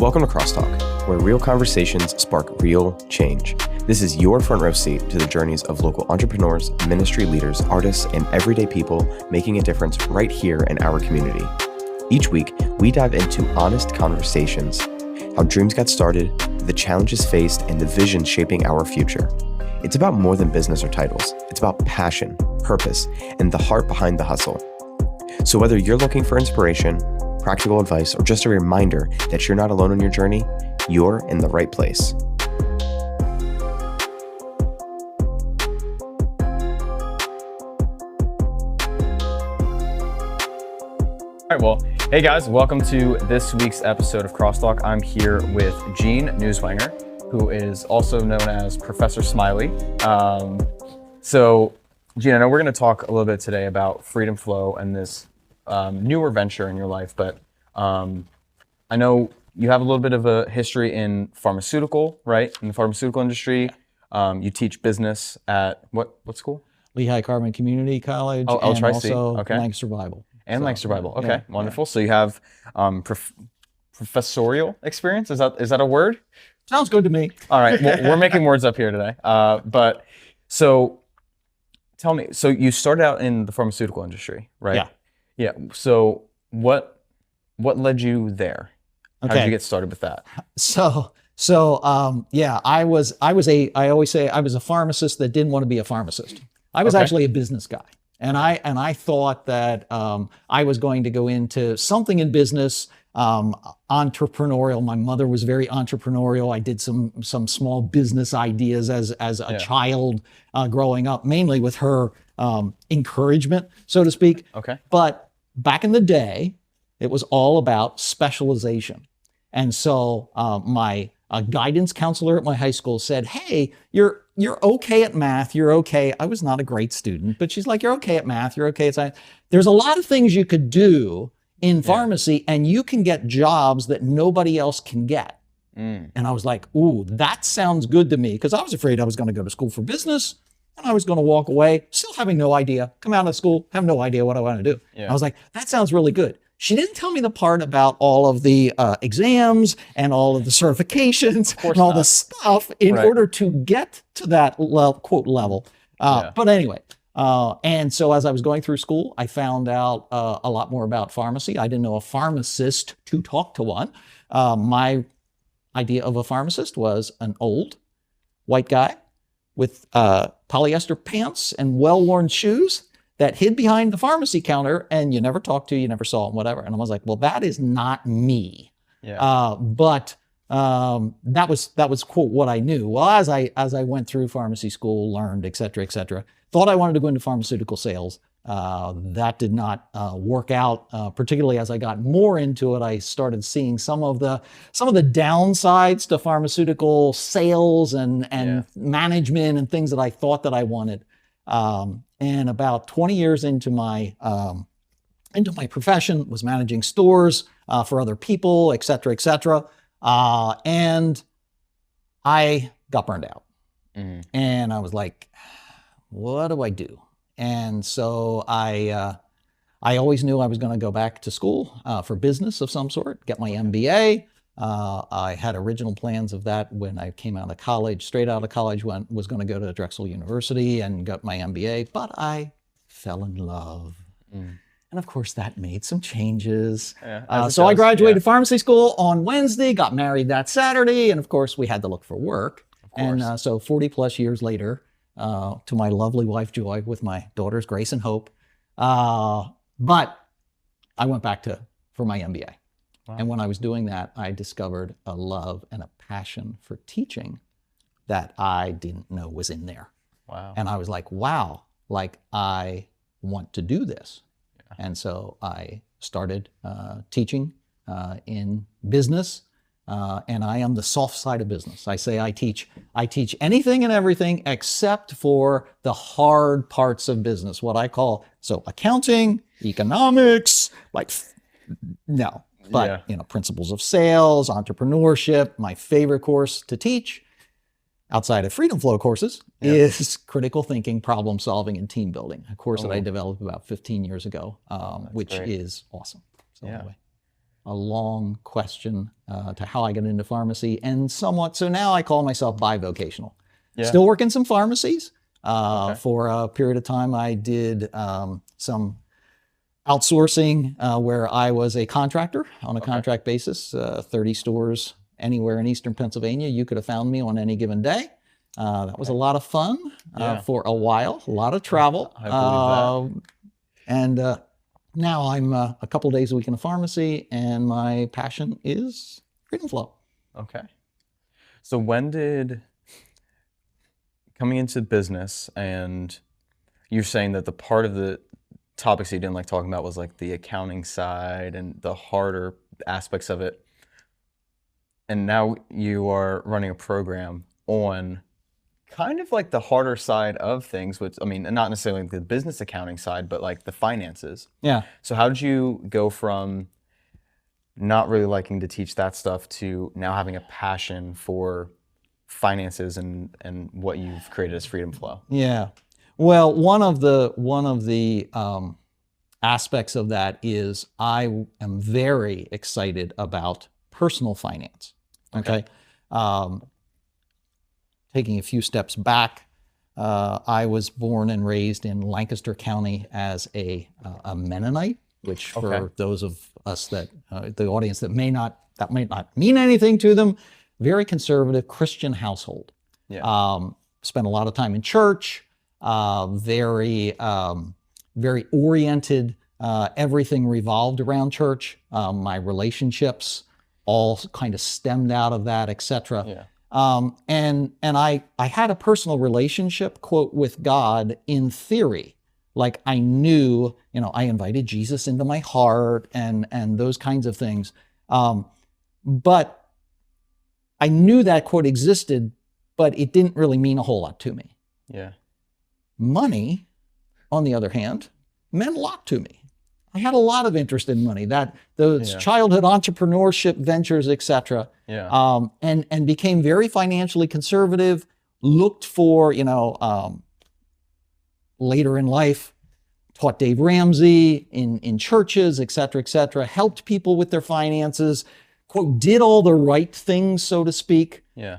Welcome to Crosstalk, where real conversations spark real change. This is your front row seat to the journeys of local entrepreneurs, ministry leaders, artists, and everyday people making a difference right here in our community. Each week, we dive into honest conversations, how dreams got started, the challenges faced, and the vision shaping our future. It's about more than business or titles. It's about passion, purpose, and the heart behind the hustle. So whether you're looking for inspiration, practical advice, or just a reminder that you're not alone on your journey, you're in the right place. All right, well, hey guys, welcome to this week's episode of Crosstalk. I'm here with Gene Newswanger, who is also known as Professor Smiley. So, Gene, I know we're going to talk a little bit today about Freedom Flow and this newer venture in your life, but I know you have a little bit of a history in pharmaceutical, right? In the pharmaceutical industry. You teach business at what school? Lehigh Carbon Community College, and also okay. Lancaster Bible. And Lancaster Bible. Okay, yeah, wonderful. Yeah. So you have professorial experience. Is that a word? Sounds good to me. All right, well, we're making words up here today. But so tell me, so you started out in the pharmaceutical industry, right? Yeah. Yeah. So what led you there? How did you get started with that? I always say I was a pharmacist that didn't want to be a pharmacist. I was actually a business guy. And I thought that I was going to go into something in business, entrepreneurial. My mother was very entrepreneurial. I did some small business ideas as a child growing up, mainly with her encouragement, so to speak. Okay. But back in the day, it was all about specialization. And so my guidance counselor at my high school said, "Hey, you're okay at math. You're okay." I was not a great student, but she's like, "You're okay at math. You're okay at science. There's a lot of things you could do in pharmacy, and you can get jobs that nobody else can get." And I was like, "Ooh, that sounds good to me," because I was afraid I was going to go to school for business, and I was going to walk away, still having no idea. Come out of school, have no idea what I want to do. I was like, "That sounds really good." She didn't tell me the part about all of the exams and all of the certifications and all the stuff in order to get to that quote level. But anyway, and so as I was going through school, I found out a lot more about pharmacy. I didn't know a pharmacist to talk to one. My idea of a pharmacist was an old white guy with polyester pants and well-worn shoes that hid behind the pharmacy counter, and you never talked to, you never saw him, whatever. And I was like, well, that is not me. But that was quote what I knew. Well, as I went through pharmacy school, learned, et cetera, thought I wanted to go into pharmaceutical sales. That did not work out, particularly as I got more into it. I started seeing some of the downsides to pharmaceutical sales and management and things that I thought that I wanted. And about 20 years into my profession, was managing stores for other people, et cetera, and I got burned out. And I was like, what do I do? And so I always knew I was going to go back to school for business of some sort, get my MBA. I had original plans of that when I came out of college, straight out of college, was going to go to Drexel University and got my MBA, but I fell in love. And of course that made some changes. So I graduated pharmacy school on Wednesday, got married that Saturday, and of course we had to look for work. And so 40 plus years later, to my lovely wife, Joy, with my daughters, Grace and Hope. But I went back for my MBA. Wow. And when I was doing that, I discovered a love and a passion for teaching that I didn't know was in there. Wow. And I was like, wow, like I want to do this. And so I started teaching in business. And I am the soft side of business. I say I teach anything and everything except for the hard parts of business, what I call, accounting, economics, no. But, principles of sales, entrepreneurship. My favorite course to teach outside of Freedom Flow courses is critical thinking, problem solving, and team building, a course that I developed about 15 years ago, which is awesome. So anyway. long question to how I got into pharmacy, and somewhat so now I call myself bivocational. Yeah. Still work in some pharmacies. Okay. For a period of time, I did some outsourcing where I was a contractor on a contract basis, 30 stores anywhere in Eastern Pennsylvania. You could have found me on any given day. That was a lot of fun for a while, a lot of travel. I believe that. And now I'm a couple days a week in a pharmacy, and my passion is Freedom Flow. Okay. So when did, coming into business, and you're saying that the part of the topics you didn't like talking about was like the accounting side and the harder aspects of it. And now you are running a program on kind of like the harder side of things, which, I mean, not necessarily the business accounting side, but like the finances. Yeah. So how did you go from not really liking to teach that stuff to now having a passion for finances and what you've created as Freedom Flow? Yeah. Well, one of the aspects of that is I am very excited about personal finance. Okay. Taking a few steps back, I was born and raised in Lancaster County as a Mennonite, which for those of us that the audience that might not mean anything to them, very conservative Christian household. Yeah. Spent a lot of time in church. Very oriented. Everything revolved around church. My relationships all kind of stemmed out of that, etc. Yeah. And I had a personal relationship, quote, with God in theory. Like I knew, I invited Jesus into my heart and those kinds of things. But I knew that, quote, existed, but it didn't really mean a whole lot to me. Yeah. Money, on the other hand, meant a lot to me. I had a lot of interest in money, those childhood entrepreneurship ventures, etc. Yeah. And became very financially conservative. Looked for, later in life, taught Dave Ramsey in churches, etc. Helped people with their finances. Quote, did all the right things, so to speak. Yeah.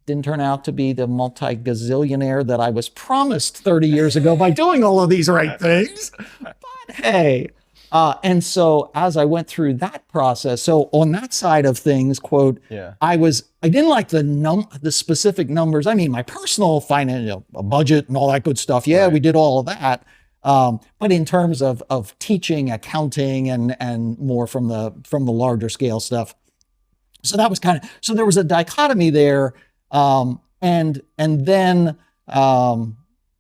Didn't turn out to be the multi-gazillionaire that I was promised 30 years ago by doing all of these right things. But hey, and so as I went through that process, so on that side of things, quote, I didn't like the specific numbers. I mean, my personal finance, budget and all that good stuff. Yeah, we did all of that. But in terms of teaching, accounting, and more from the larger scale stuff. So that was so there was a dichotomy there. And then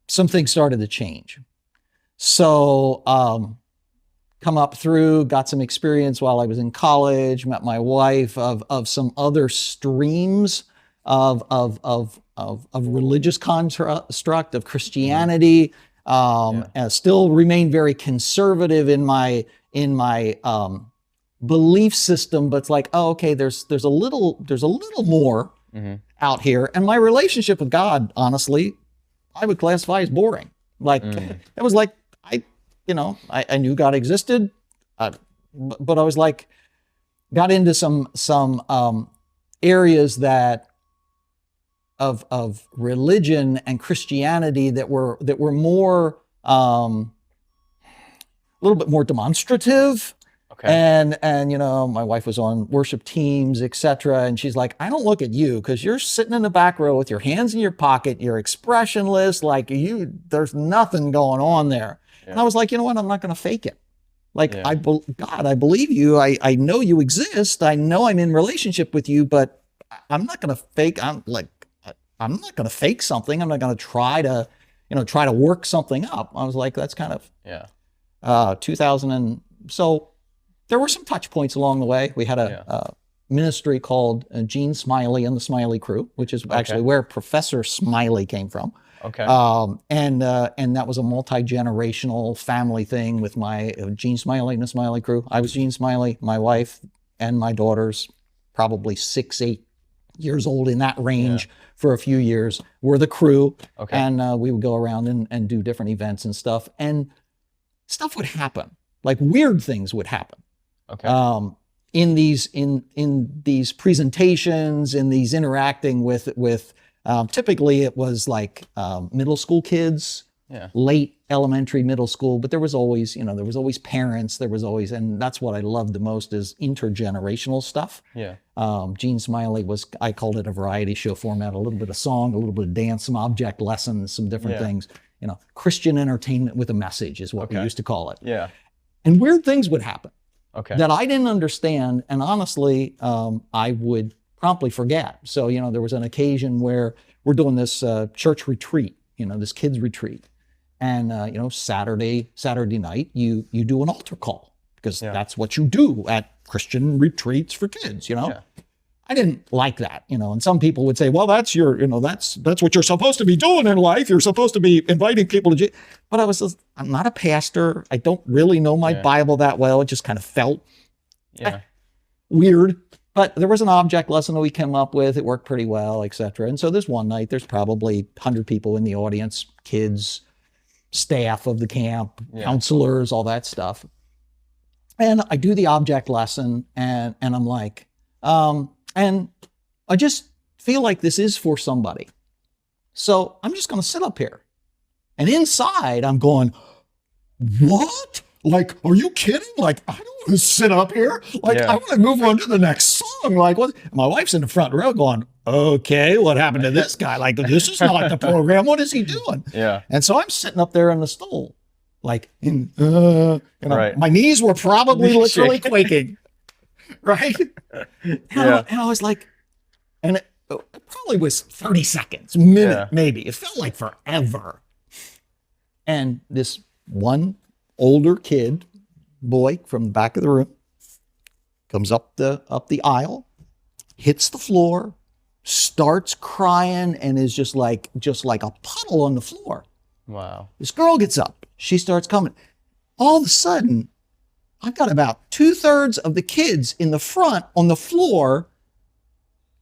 some things started to change. So come up through, got some experience while I was in college, met my wife of some other streams of religious construct of Christianity. And still remained very conservative in my belief system, but it's like, oh, okay, there's a little more out here. And my relationship with God, honestly, I would classify as boring. Like it was like I knew God existed, but I was like got into some areas that of religion and Christianity that were more a little bit more demonstrative. And my wife was on worship teams, etc. And she's like, I don't look at you because you're sitting in the back row with your hands in your pocket, you're expressionless, like there's nothing going on there. Yeah. And I was like, you know what? I'm not going to fake it. Like, God, I believe you. I know you exist. I know I'm in relationship with you, but I'm not going to fake. I'm not going to fake something. I'm not going to try to work something up. I was like, that's kind of 2000 and so. There were some touch points along the way. We had a ministry called Gene Smiley and the Smiley Crew, which is actually where Professor Smiley came from. And that was a multi-generational family thing with my Gene Smiley and the Smiley Crew. I was Gene Smiley, my wife and my daughters, probably 6, 8 years old in that range for a few years, were the crew. And we would go around and do different events and stuff. And stuff would happen, like weird things would happen. Okay. In these presentations, in these interacting with typically it was like middle school kids, Yeah. late elementary, middle school, but there was always parents, and that's what I loved the most is intergenerational stuff. Yeah. Gene Smiley I called it a variety show format, a little bit of song, a little bit of dance, some object lessons, some different things. Christian entertainment with a message is what we used to call it. Yeah. And weird things would happen Okay. that I didn't understand, and honestly, I would promptly forget. So, there was an occasion where we're doing this church retreat, this kids retreat. And, Saturday night, you do an altar call because that's what you do at Christian retreats for kids, Yeah. I didn't like that, and some people would say, well, that's that's what you're supposed to be doing in life. You're supposed to be inviting people to Jesus. But I'm not a pastor. I don't really know my Bible that well. It just kind of felt weird. But there was an object lesson that we came up with. It worked pretty well, etc. And so this one night, there's probably 100 people in the audience, kids, staff of the camp, counselors, all that stuff. And I do the object lesson, and I'm like, and I just feel like this is for somebody. So I'm just going to sit up here. And inside, I'm going, what? Like, are you kidding? Like, I don't want to sit up here. Like, I want to move on to the next song. Like, what? My wife's in the front row going, okay, what happened to this guy? Like, this is not the program. What is he doing? Yeah. And so I'm sitting up there on the stool, like, my knees were probably literally quaking. Right? And I was like, and it probably was 30 seconds, minute, maybe. It felt like forever. And this one older boy from the back of the room comes up the aisle, hits the floor, starts crying, and is just like a puddle on the floor. Wow. This girl gets up. She starts coming. All of a sudden, I've got about 2/3 of the kids in the front on the floor,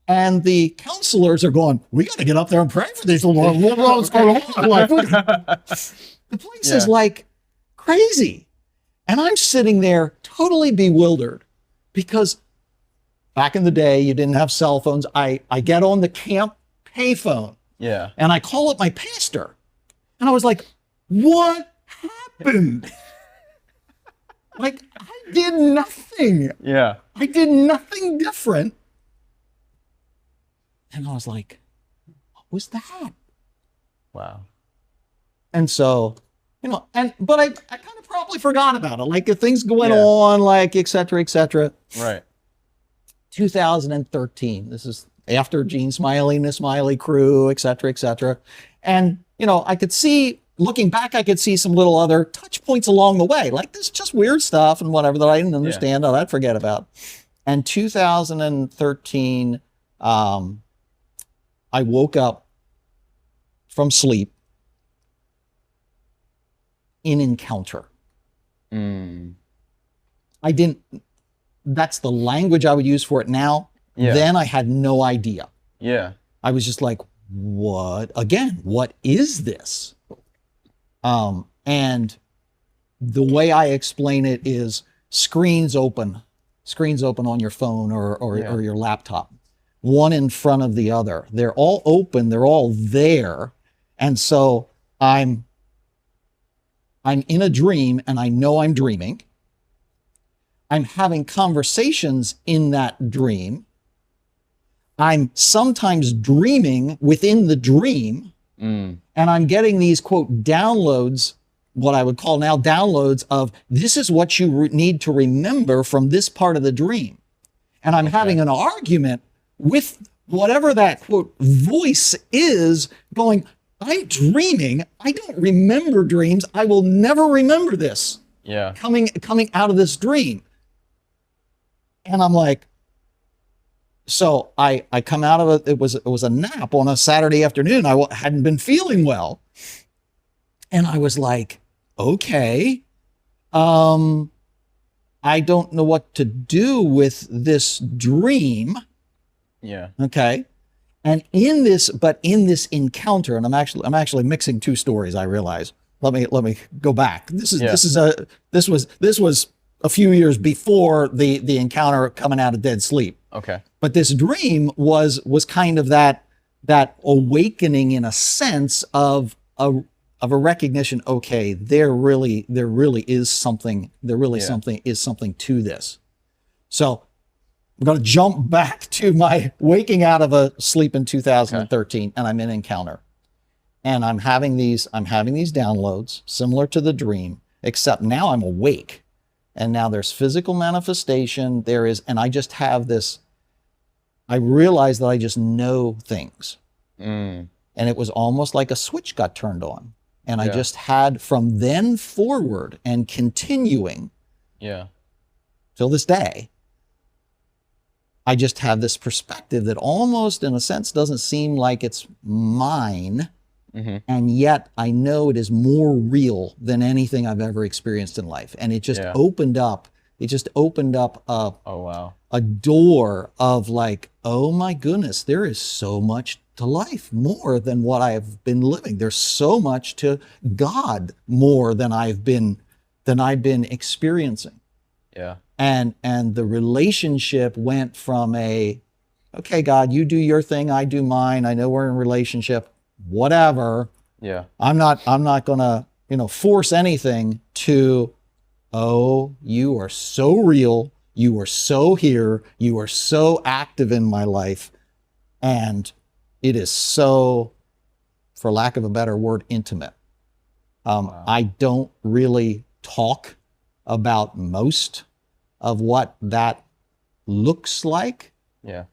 and the counselors are going, we got to get up there and pray for these little ones. What's going on? Like, the place is like crazy. And I'm sitting there totally bewildered because back in the day, you didn't have cell phones. I get on the camp payphone and I call up my pastor. And I was like, what happened? Like, I did nothing. Yeah. I did nothing different. And I was like, what was that? Wow. And so, but I kind of probably forgot about it. Like, if things going on, like, et cetera, et cetera. Right. 2013. This is after Gene Smiley and the Smiley crew, et cetera, et cetera. And, I could see, looking back, I could see some little other touch points along the way. Like, this just weird stuff and whatever that I didn't understand, that I'd forget about. And 2013, I woke up from sleep in encounter. That's the language I would use for it now. Then I had no idea. I was just like, what is this? And the way I explain it is screens open on your phone or your laptop, one in front of the other. They're all open. They're all there. And so I'm in a dream and I know I'm dreaming. I'm having conversations in that dream. I'm sometimes dreaming within the dream. And I'm getting these, quote, downloads, what I would call now downloads of this is what you need to remember from this part of the dream. And I'm having an argument with whatever that, quote, voice is going, I'm dreaming. I don't remember dreams. I will never remember this. Coming out of this dream. And I'm like, so I come out of it was a nap on a Saturday afternoon. I hadn't been feeling well. And I was like, okay, I don't know what to do with this dream. Okay. And in this encounter, and I'm actually mixing two stories, I realize. Let me go back. This was a few years before the encounter coming out of dead sleep. Okay. But this dream was kind of that awakening in a sense of a recognition. Okay, there really is something. Something to this. So I'm going to jump back to my waking out of a sleep in 2013, and I'm in encounter, and I'm having these downloads similar to the dream, except now I'm awake, and now there's physical manifestation. And I just have this. I realized that I just know things. And it was almost like a switch got turned on. And I just had from then forward and continuing till this day, I just have this perspective that almost in a sense doesn't seem like it's mine. And yet I know it is more real than anything I've ever experienced in life. And it just opened up. It just opened up a door of like, oh my goodness, there is so much to life more than what I've been living. There's so much to God more than I've been experiencing. Yeah. And the relationship went from okay, God, you do your thing, I do mine. I know we're in a relationship, whatever. Yeah. I'm not gonna, force anything to, oh, you are so real. You are so here. You are so active in my life. And it is so, for lack of a better word, intimate. I don't really talk about most of what that looks like. Yeah.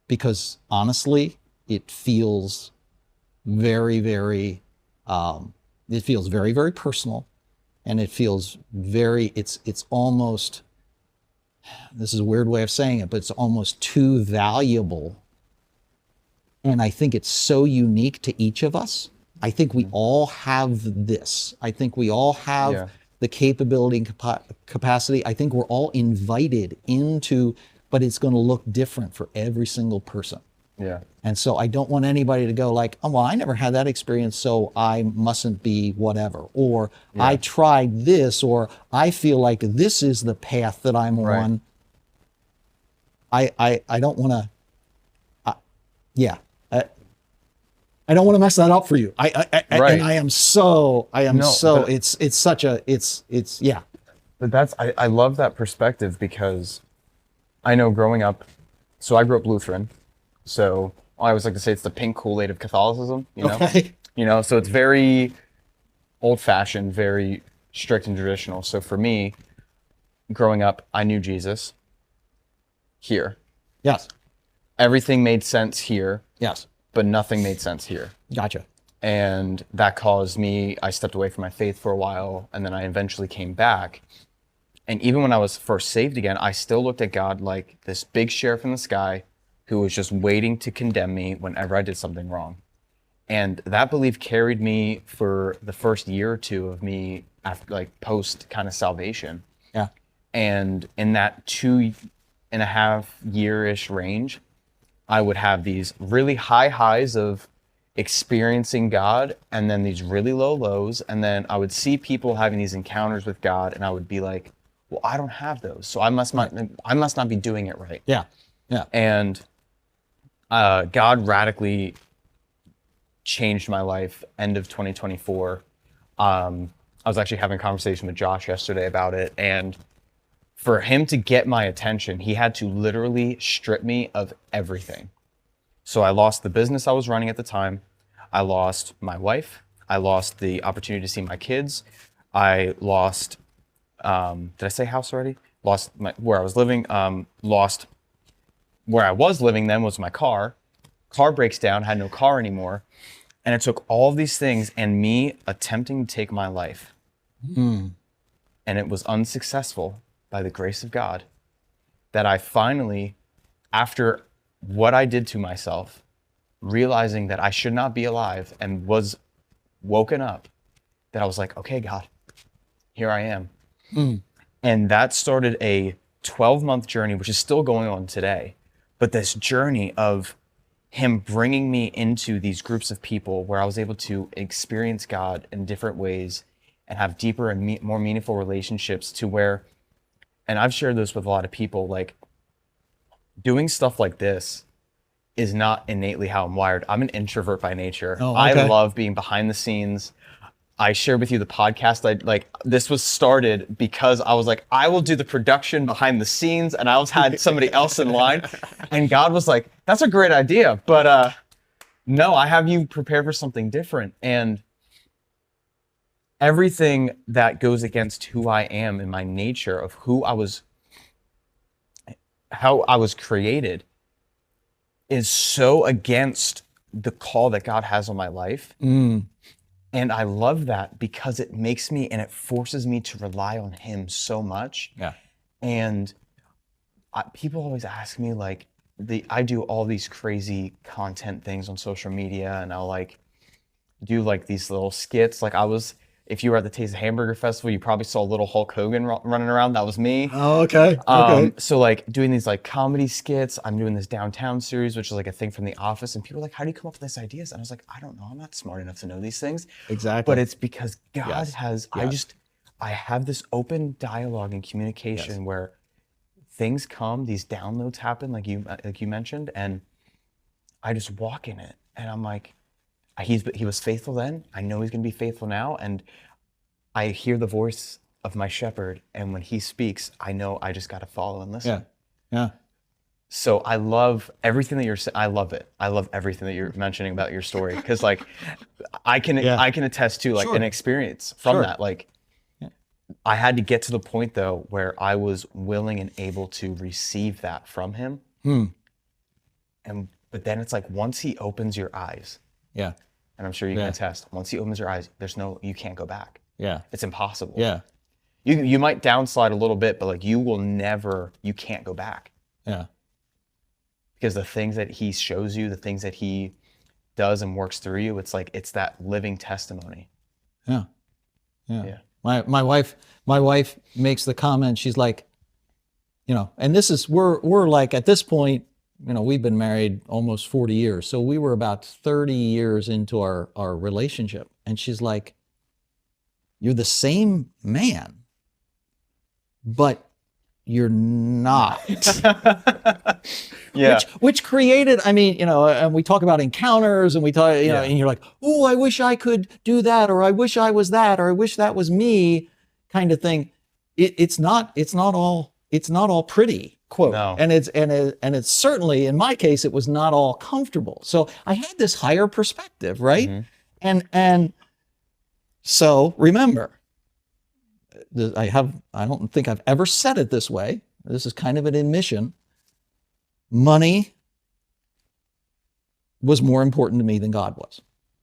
Because honestly, it feels very, very, very, very personal. And it feels it's almost, this is a weird way of saying it, but it's almost too valuable. And I think it's so unique to each of us. I think we all have this. I think we all have the capability and capacity. I think we're all invited into, but it's going to look different for every single person. Yeah. And so I don't want anybody to go like, oh, well, I never had that experience, so I mustn't be whatever. Or I tried this, or I feel like this is the path that I'm on. I don't want to, I don't want to mess that up for you. But I love that perspective, because I know growing up, so I grew up Lutheran. So I always like to say it's the pink Kool-Aid of Catholicism, Okay. So it's very old-fashioned, very strict and traditional. So for me, growing up, I knew Jesus here. Yes. Everything made sense here. Yes. But nothing made sense here. Gotcha. And that caused me, I stepped away from my faith for a while, and then I eventually came back. And even when I was first saved again, I still looked at God like this big sheriff in the sky who was just waiting to condemn me whenever I did something wrong. And that belief carried me for the first year or two of me after, like, post kind of salvation. Yeah. And in that 2.5 year-ish range, I would have these really high highs of experiencing God, and then these really low lows. And then I would see people having these encounters with God, and I would be like, well, I don't have those, so I must not be doing it right. Yeah. Yeah. And God radically changed my life end of 2024. I was actually having a conversation with Josh yesterday about it, and for him to get my attention, he had to literally strip me of everything. So I lost the business I was running at the time. I lost my wife. I lost the opportunity to see my kids. I lost, did I say house already? Lost where I was living. Lost where I was living then was my car. Car breaks down, had no car anymore. And it took all of these things and me attempting to take my life. And it was unsuccessful by the grace of God that I finally, after what I did to myself, realizing that I should not be alive and was woken up, that I was like, okay, God, here I am. And that started a 12-month journey, which is still going on today. But this journey of him bringing me into these groups of people where I was able to experience God in different ways and have deeper and more meaningful relationships to where, and I've shared this with a lot of people, like doing stuff like this is not innately how I'm wired. I'm an introvert by nature. Oh, I okay. love being behind the scenes. I shared with you the podcast. This was started because I was like, I will do the production behind the scenes, and I had somebody else in line, and God was like, that's a great idea, but no, I have you prepared for something different. And everything that goes against who I am in my nature of how I was created is so against the call that God has on my life. And I love that because it makes me and it forces me to rely on him so much. Yeah. And people always ask me, like, I do all these crazy content things on social media, and I'll like do like these little skits. Like if you were at the Taste of Hamburger Festival, you probably saw little Hulk Hogan running around. That was me. Oh, okay. Okay. So like doing these like comedy skits, I'm doing this downtown series, which is like a thing from The Office, and people are like, how do you come up with these ideas? And I was like, I don't know, I'm not smart enough to know these things. Exactly. But it's because God Yes. has, Yes. I have this open dialogue and communication where things come, these downloads happen, like you mentioned, and I just walk in it, and I'm like, he was faithful then. I know he's going to be faithful now. And I hear the voice of my shepherd. And when he speaks, I know I just got to follow and listen. Yeah. So I love everything that you're saying. I love it. I love everything that you're mentioning about your story. Cause like I can attest to like an experience from that. Like I had to get to the point though, where I was willing and able to receive that from him. But then it's like, once he opens your eyes, and I'm sure you can attest, once he opens your eyes, you can't go back. Yeah. It's impossible. Yeah. You might downslide a little bit, but like you can't go back. Yeah. Because the things that he shows you, the things that he does and works through you, it's that living testimony. Yeah. My wife makes the comment, she's like, and this is, we're like at this point, we've been married almost 40 years. So we were about 30 years into our relationship. And she's like, you're the same man, but you're not. Which created, and we talk about encounters and we talk, and you're like, oh, I wish I could do that, or I wish I was that, or I wish that was me, kind of thing. It's not all pretty. Quote. No. And it's certainly, in my case, it was not all comfortable. So I had this higher perspective, right? Mm-hmm. And so remember, I don't think I've ever said it this way. This is kind of an admission. Money was more important to me than God was.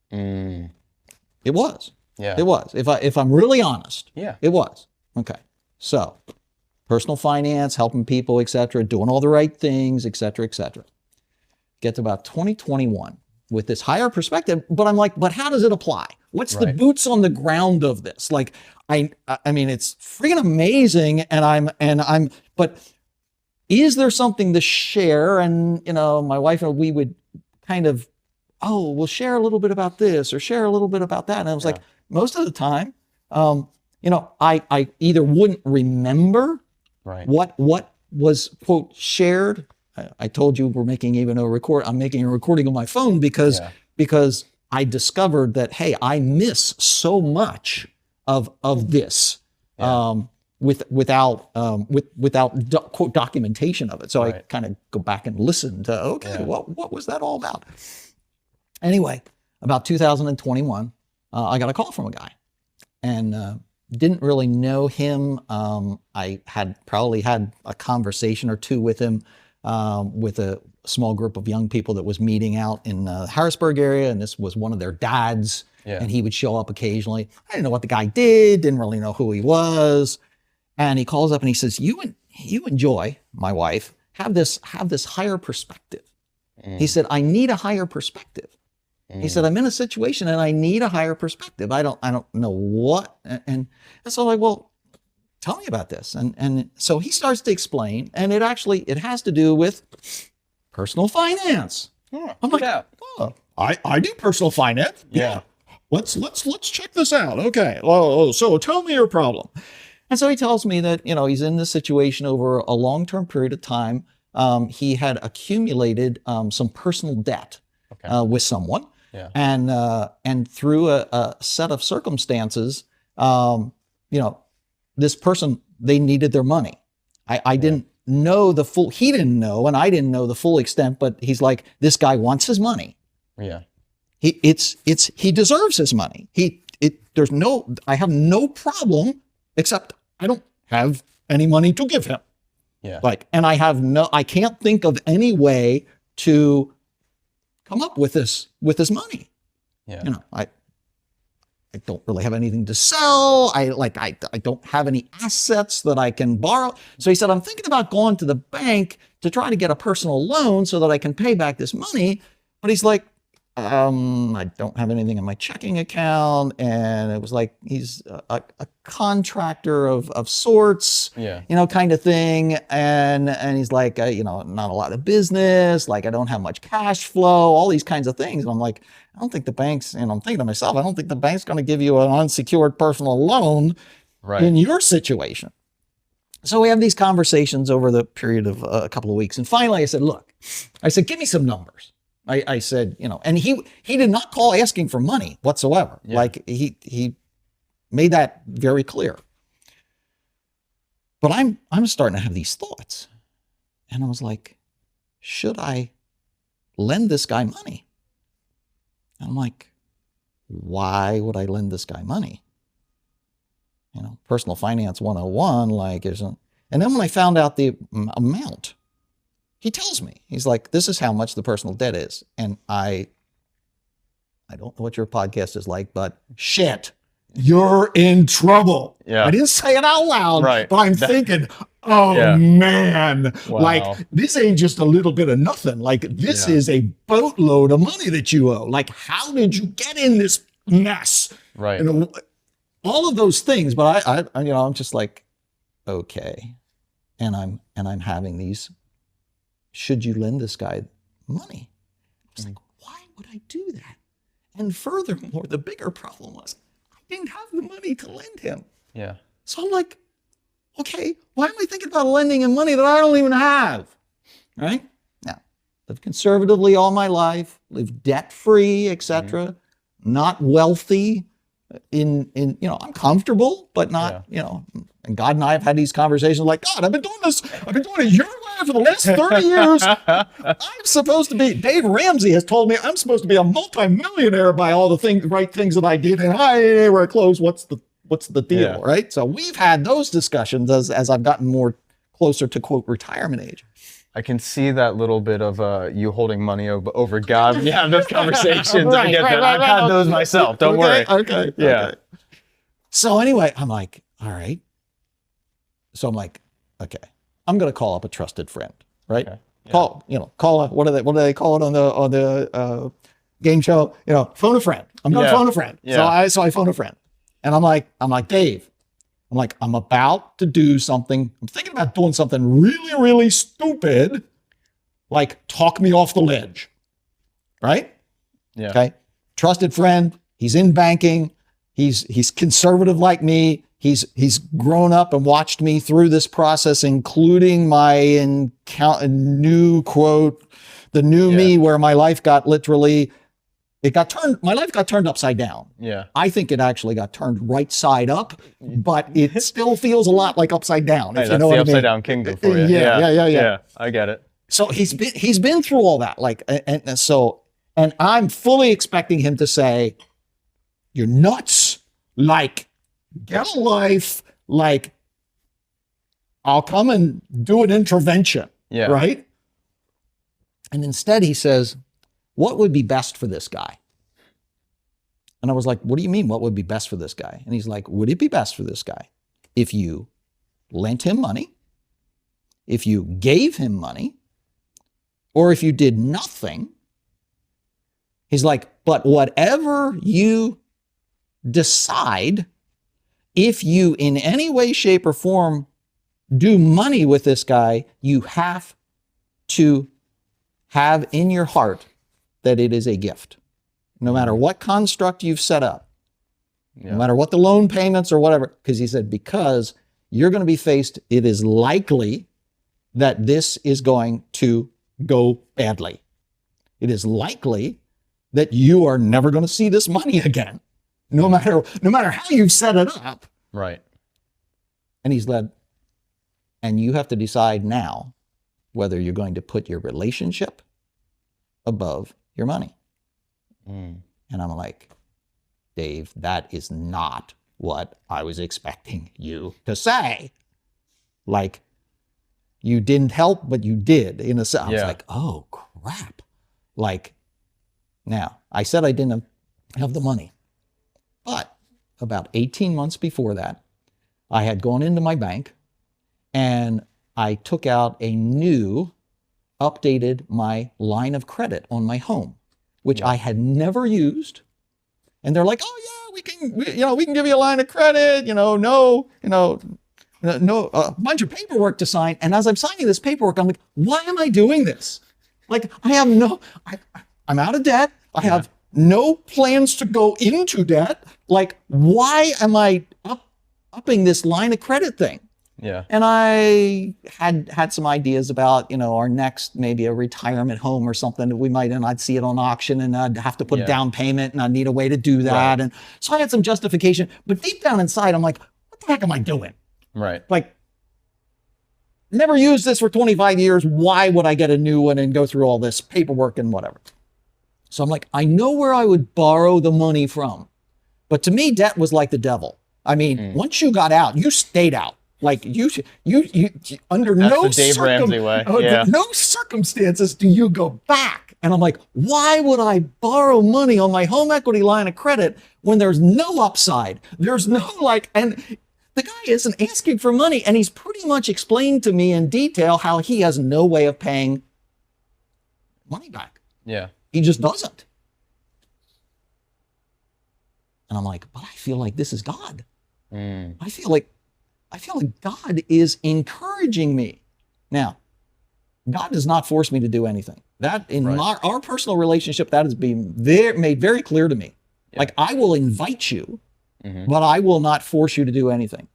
It was. Yeah. It was. If I'm really honest. Yeah. It was. Okay. So personal finance, helping people, et cetera, doing all the right things, et cetera, et cetera. Get to about 2021 with this higher perspective, but I'm like, but how does it apply? What's the boots on the ground of this? Like, I mean, it's freaking amazing, but is there something to share? And, my wife and we would kind of, we'll share a little bit about this or share a little bit about that. And I was like, most of the time, I either wouldn't remember what was, quote, shared. I told you I'm making a recording on my phone because I discovered that, hey, I miss so much of this without quote documentation of it. So I kind of go back and listen to, what was that all about? Anyway, about 2021, I got a call from a guy, and didn't really know him. I had probably had a conversation or two with him with a small group of young people that was meeting out in the Harrisburg area, and this was one of their dads, and he would show up occasionally. I didn't know what the guy did, didn't really know who he was, and he calls up and he says, you and Joy, my wife, have this higher perspective. He said, I need a higher perspective. He said, I'm in a situation and I need a higher perspective. I don't know what. And so I'm like, well, tell me about this. And so he starts to explain, and it has to do with personal finance. I'm like, I do personal finance. Yeah. let's check this out. Okay. Oh, so tell me your problem. And so he tells me that, he's in this situation over a long-term period of time. He had accumulated some personal debt with someone. Yeah. And through a set of circumstances, this person, they needed their money. I didn't know he didn't know, and I didn't know the full extent, but he's like, this guy wants his money. Yeah. He deserves his money. I have no problem, except I don't have any money to give him. Yeah. And I can't think of any way to come up with this money. Yeah. I don't really have anything to sell. I don't have any assets that I can borrow. So he said, I'm thinking about going to the bank to try to get a personal loan so that I can pay back this money. But he's like, I don't have anything in my checking account. And it was like, he's a contractor of sorts, kind of thing. And he's like, not a lot of business. Like, I don't have much cash flow, all these kinds of things. And I'm like, I don't think the bank's, and I'm thinking to myself, I don't think the bank's going to give you an unsecured personal loan in your situation. So we have these conversations over the period of a couple of weeks. And finally I said, give me some numbers. I said, and he did not call asking for money whatsoever. Yeah. Like he made that very clear. But I'm starting to have these thoughts. And I was like, should I lend this guy money? And I'm like, why would I lend this guy money? Personal finance 101, and then when I found out the amount, he tells me, he's like, this is how much the personal debt is. And I don't know what your podcast is like, but shit, you're in trouble. Yeah. I didn't say it out loud, right. But I'm thinking, man, wow. This ain't just a little bit of nothing. This is a boatload of money that you owe. How did you get in this mess? Right. All of those things. But I'm just like, okay. And I'm having these, should you lend this guy money? I was like, why would I do that? And furthermore, the bigger problem was I didn't have the money to lend him. Yeah. So I'm like, okay, why am I thinking about lending him money that I don't even have? Right? Now, lived conservatively all my life, lived debt-free, etc. Not wealthy. I'm comfortable, but not, and God and I have had these conversations like, God, I've been doing it your way for the last 30 years. I'm supposed to be, Dave Ramsey has told me I'm supposed to be a multimillionaire by all the right things that I did, and I ain't anywhere close. What's the deal, right? So we've had those discussions as I've gotten more closer to, quote, retirement age. I can see that little bit of you holding money over God. Yeah, those conversations. I get that. I've had those myself. Don't worry. Okay. Yeah. Okay. So anyway, I'm like, all right. So I'm like, okay, I'm going to call up a trusted friend, right? Okay. Yeah. Call up, what do they call it on the game show? Phone a friend. I'm going to phone a friend. Yeah. So I phone a friend, and I'm like, Dave, I'm about to do something. I'm thinking about doing something really, really stupid, like talk me off the ledge, right? Yeah. Okay. Trusted friend. He's in banking. He's conservative like me. He's grown up and watched me through this process, including my new quote, the new me, where my life got literally. My life got turned upside down. Yeah. I think it actually got turned right side up, but it still feels a lot like upside down. Hey, that's the upside down kingdom for you. Yeah. I get it. So he's been through all that. And I'm fully expecting him to say, you're nuts. Get a life. I'll come and do an intervention. Yeah. Right. And instead he says, what would be best for this guy? And I was like, what do you mean, what would be best for this guy? And he's like, would it be best for this guy if you lent him money, if you gave him money, or if you did nothing? He's like, but whatever you decide, if you in any way, shape, or form do money with this guy, you have to have in your heart that it is a gift. no matter what construct you've set up, Yeah. no matter what the loan payments or whatever, because he said, because you're going to be faced, it is likely that this is going to go badly. It is likely that you are never going to see this money again, no matter how you set it up. Right. And he's led, and you have to decide now whether you're going to put your relationship above your money. Mm. And I'm like, Dave, that is not what I was expecting you to say. Like, you didn't help, but you did. In a sense, I was Yeah. like, oh crap. Like, now I said I didn't have the money, but about 18 months before that, I had gone into my bank and I took out a new, updated my line of credit on my home, which I had never used. And they're like, oh yeah, we can give you a line of credit, no, a bunch of paperwork to sign. And as I'm signing this paperwork, I'm like, why am I doing this? Like, I'm out of debt. I have no plans to go into debt. Like, why am I upping this line of credit thing? Yeah. And I had some ideas about, our next, maybe a retirement home or something that we might, and I'd see it on auction and I'd have to put a down payment and I'd need a way to do that. Right. And so I had some justification, but deep down inside, I'm like, what the heck am I doing? Right. Like, never used this for 25 years. Why would I get a new one and go through all this paperwork and whatever? So I'm like, I know where I would borrow the money from. But to me, debt was like the devil. I mean, once you got out, you stayed out. Like you under That's the Dave Ramsey way. No circumstances do you go back. And I'm like, why would I borrow money on my home equity line of credit when there's no upside? There's no and the guy isn't asking for money, and he's pretty much explained to me in detail how he has no way of paying money back. Yeah. He just doesn't. And I'm like, but I feel like this is God. I feel like God is encouraging me. Now, God does not force me to do anything. That in our personal relationship, that has been made very clear to me. Yeah. Like, I will invite you, but I will not force you to do anything.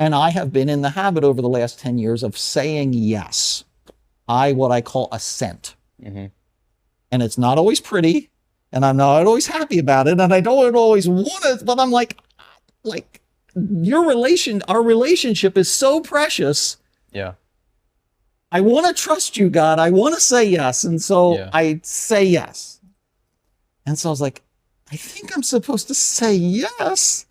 And I have been in the habit over the last 10 years of saying yes. What I call assent. And it's not always pretty, and I'm not always happy about it, and I don't always want it, but I'm like our relationship is so precious. Yeah. I want to trust you, God. I want to say yes. And so I say yes. And so I was like, I think I'm supposed to say yes.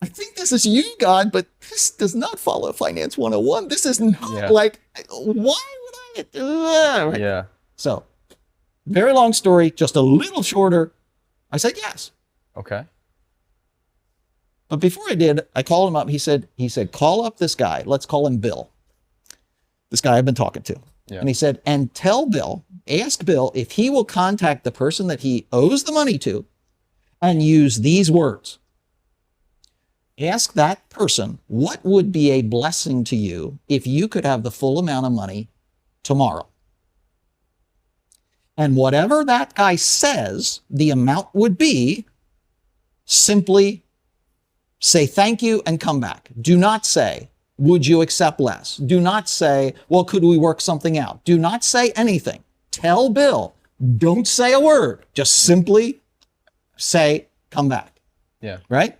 I think this is you, God, but this does not follow Finance 101. This is not why would I do that? Right? Yeah. So, very long story, just a little shorter. I said yes. Okay. But before I did, I called him up. He said, call up this guy. Let's call him Bill. This guy I've been talking to. Yeah. And he said, and ask Bill if he will contact the person that he owes the money to and use these words. Ask that person, what would be a blessing to you if you could have the full amount of money tomorrow? And whatever that guy says the amount would be, simply say thank you and come back. Do not say, would you accept less? Do not say, well, could we work something out? Do not say anything. Tell Bill, don't say a word. Just simply say, come back. Yeah. Right?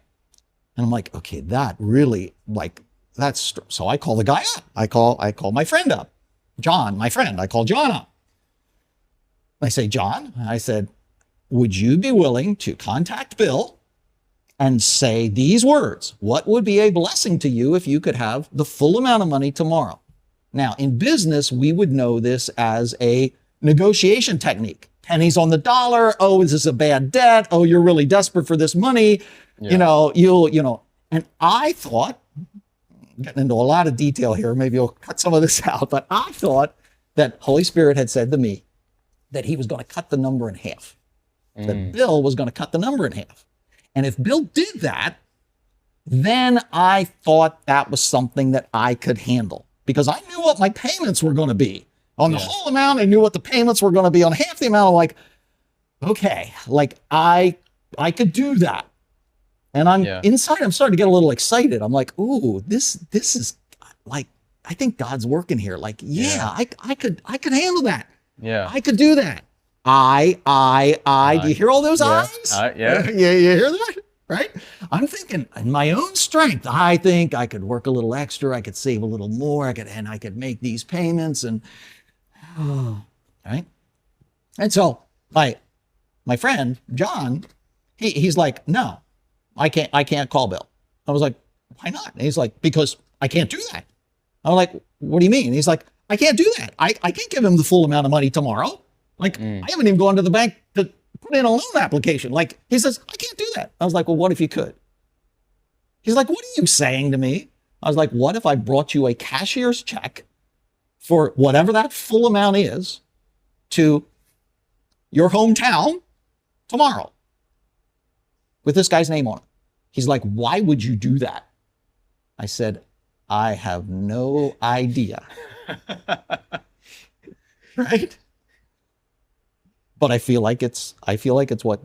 And I'm like, okay, that really, so I call the guy up. I call my friend up. John, my friend. I call John up. I say, John, I said, would you be willing to contact Bill and say these words? What would be a blessing to you if you could have the full amount of money tomorrow? Now, in business, we would know this as a negotiation technique. Pennies on the dollar. Oh, is this a bad debt? Oh, you're really desperate for this money. Yeah. And I thought, getting into a lot of detail here, maybe you'll cut some of this out, but I thought that Holy Spirit had said to me that he was going to cut the number in half. That Bill was going to cut the number in half. And if Bill did that, then I thought that was something that I could handle because I knew what my payments were going to be. On the whole amount, I knew what the payments were going to be. On half the amount, I'm like, okay, like I could do that. And I'm Yeah. inside, I'm starting to get a little excited. I'm like, ooh, this is like, I think God's working here. Like, yeah, I could handle that. Yeah. I could do that. Do you hear all those Yeah. eyes? Yeah. You hear that? Right? I'm thinking in my own strength, I think I could work a little extra. I could save a little more. I could make these payments and, right? And so my friend, John, he's like, no, I can't call Bill. I was like, why not? And he's like, because I can't do that. I'm like, what do you mean? He's like, I can't do that. I can't give him the full amount of money tomorrow. Like, I haven't even gone to the bank to put in a loan application. Like, he says, I can't do that. I was like, well, what if you could? He's like, what are you saying to me? I was like, what if I brought you a cashier's check for whatever that full amount is to your hometown tomorrow with this guy's name on it? He's like, why would you do that? I said, I have no idea. Right? But I feel like it's what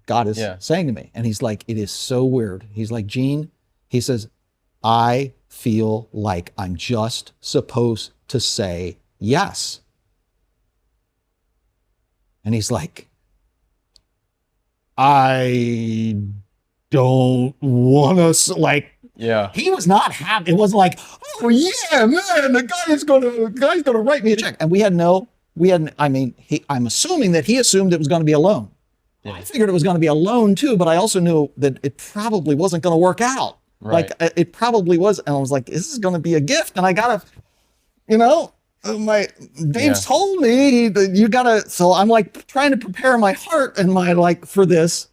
God is saying to me. And he's like, it is so weird. He's like, Gene, he says, I feel like I'm just supposed to say yes. And he's like, I don't want to, like, he was not happy. It wasn't like, oh yeah, man, the guy's gonna write me a check. And I'm assuming that he assumed it was going to be a loan. Yeah. I figured it was going to be a loan too, but I also knew that it probably wasn't going to work out. Right. Like it probably was. And I was like, this is going to be a gift. And I gotta, Dave's told me that you gotta, so I'm like trying to prepare my heart and for this,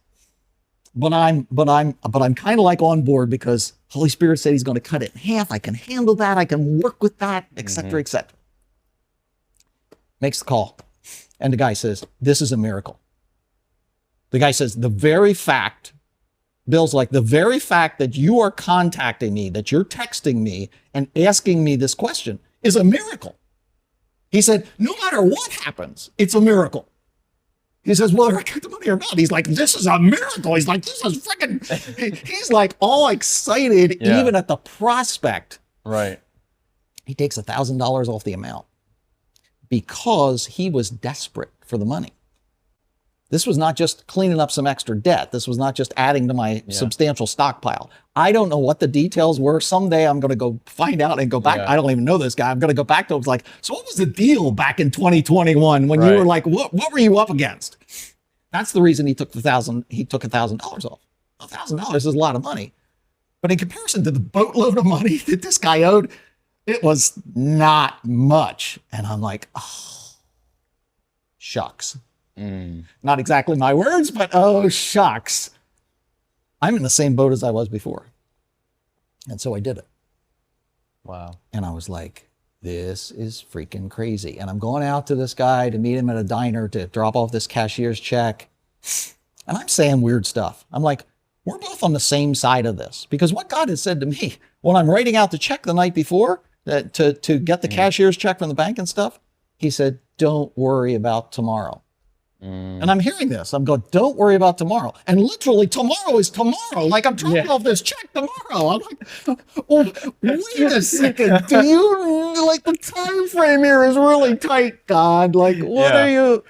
but I'm kind of like on board because Holy Spirit said he's going to cut it in half. I can handle that. I can work with that, et cetera, et cetera. Makes the call. And the guy says, this is a miracle. The guy says, Bill's like, the very fact that you are contacting me, that you're texting me and asking me this question is a miracle. He said, no matter what happens, it's a miracle. He says, whether I get the money or not, he's like, this is a miracle. He's like, this is freaking, he's like all excited even at the prospect. Right. He takes $1,000 off the amount because he was desperate for the money. This was not just cleaning up some extra debt. This was not just adding to my substantial stockpile. I don't know what the details were. Someday I'm going to go find out and go back. I don't even know this guy. I'm going to go back to him. It's like, so what was the deal back in 2021 when you were like, what were you up against? That's the reason he took $1,000 off. $1,000 is a lot of money. But in comparison to the boatload of money that this guy owed, it was not much. And I'm like, oh, shucks. Not exactly my words, but oh, shucks. I'm in the same boat as I was before. And so I did it. Wow. And I was like, this is freaking crazy. And I'm going out to this guy to meet him at a diner to drop off this cashier's check. And I'm saying weird stuff. I'm like, we're both on the same side of this. Because what God has said to me when I'm writing out the check the night before to get the cashier's check from the bank and stuff, he said, don't worry about tomorrow. And I'm hearing this. I'm going, don't worry about tomorrow. And literally tomorrow is tomorrow. Like I'm dropping off this check tomorrow. I'm like, oh, wait a second. Do you, like the time frame here is really tight, God. Like, what are you?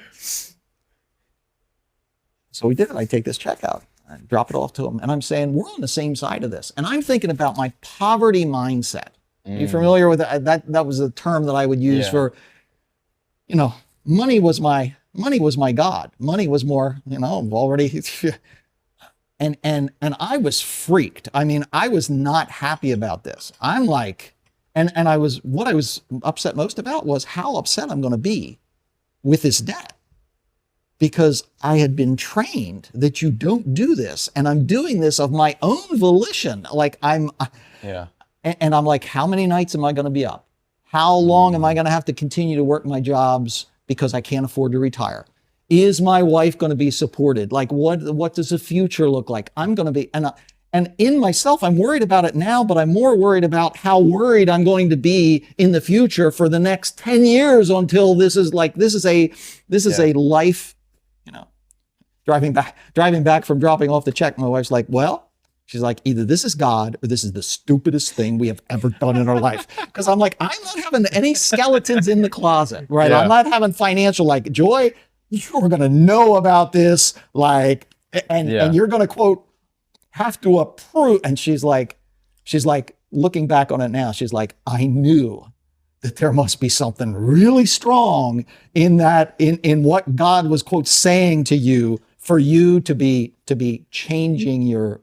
So we did it. I take this check out and drop it off to him. And I'm saying, we're on the same side of this. And I'm thinking about my poverty mindset. You familiar with that? That was a term that I would use for, money was my God. Money was more, already. And I was freaked. I mean, I was not happy about this. I'm like, what I was upset most about was how upset I'm going to be with this debt. Because I had been trained that you don't do this. And I'm doing this of my own volition. Like and I'm like, how many nights am I going to be up? How long am I going to have to continue to work my jobs because I can't afford to retire? Is my wife going to be supported? Like, what does the future look like? I'm going to be, and in myself, I'm worried about it now, but I'm more worried about how worried I'm going to be in the future for the next 10 years until this is a life, driving back from dropping off the check, my wife's like, well, she's like, either this is God or this is the stupidest thing we have ever done in our life. Because I'm like, I'm not having any skeletons in the closet, right? Yeah. I'm not having financial, like, Joy, you're going to know about this, like, and you're going to quote, have to approve. And she's like, looking back on it now, she's like, I knew that there must be something really strong in that, in what God was, quote, saying to you, for you to be changing your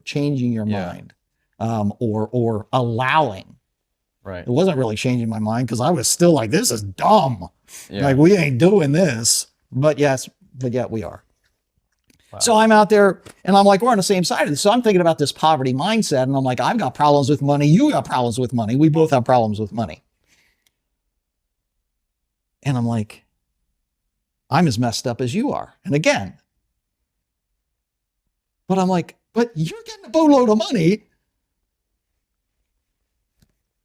mind, or allowing. Right. It wasn't really changing my mind because I was still like, this is dumb. Yeah. Like, we ain't doing this. But yet we are. Wow. So I'm out there and I'm like, we're on the same side of this. So I'm thinking about this poverty mindset, and I'm like, I've got problems with money. You got problems with money. We both have problems with money. And I'm like, I'm as messed up as you are. And again, but I'm like, but you're getting a boatload of money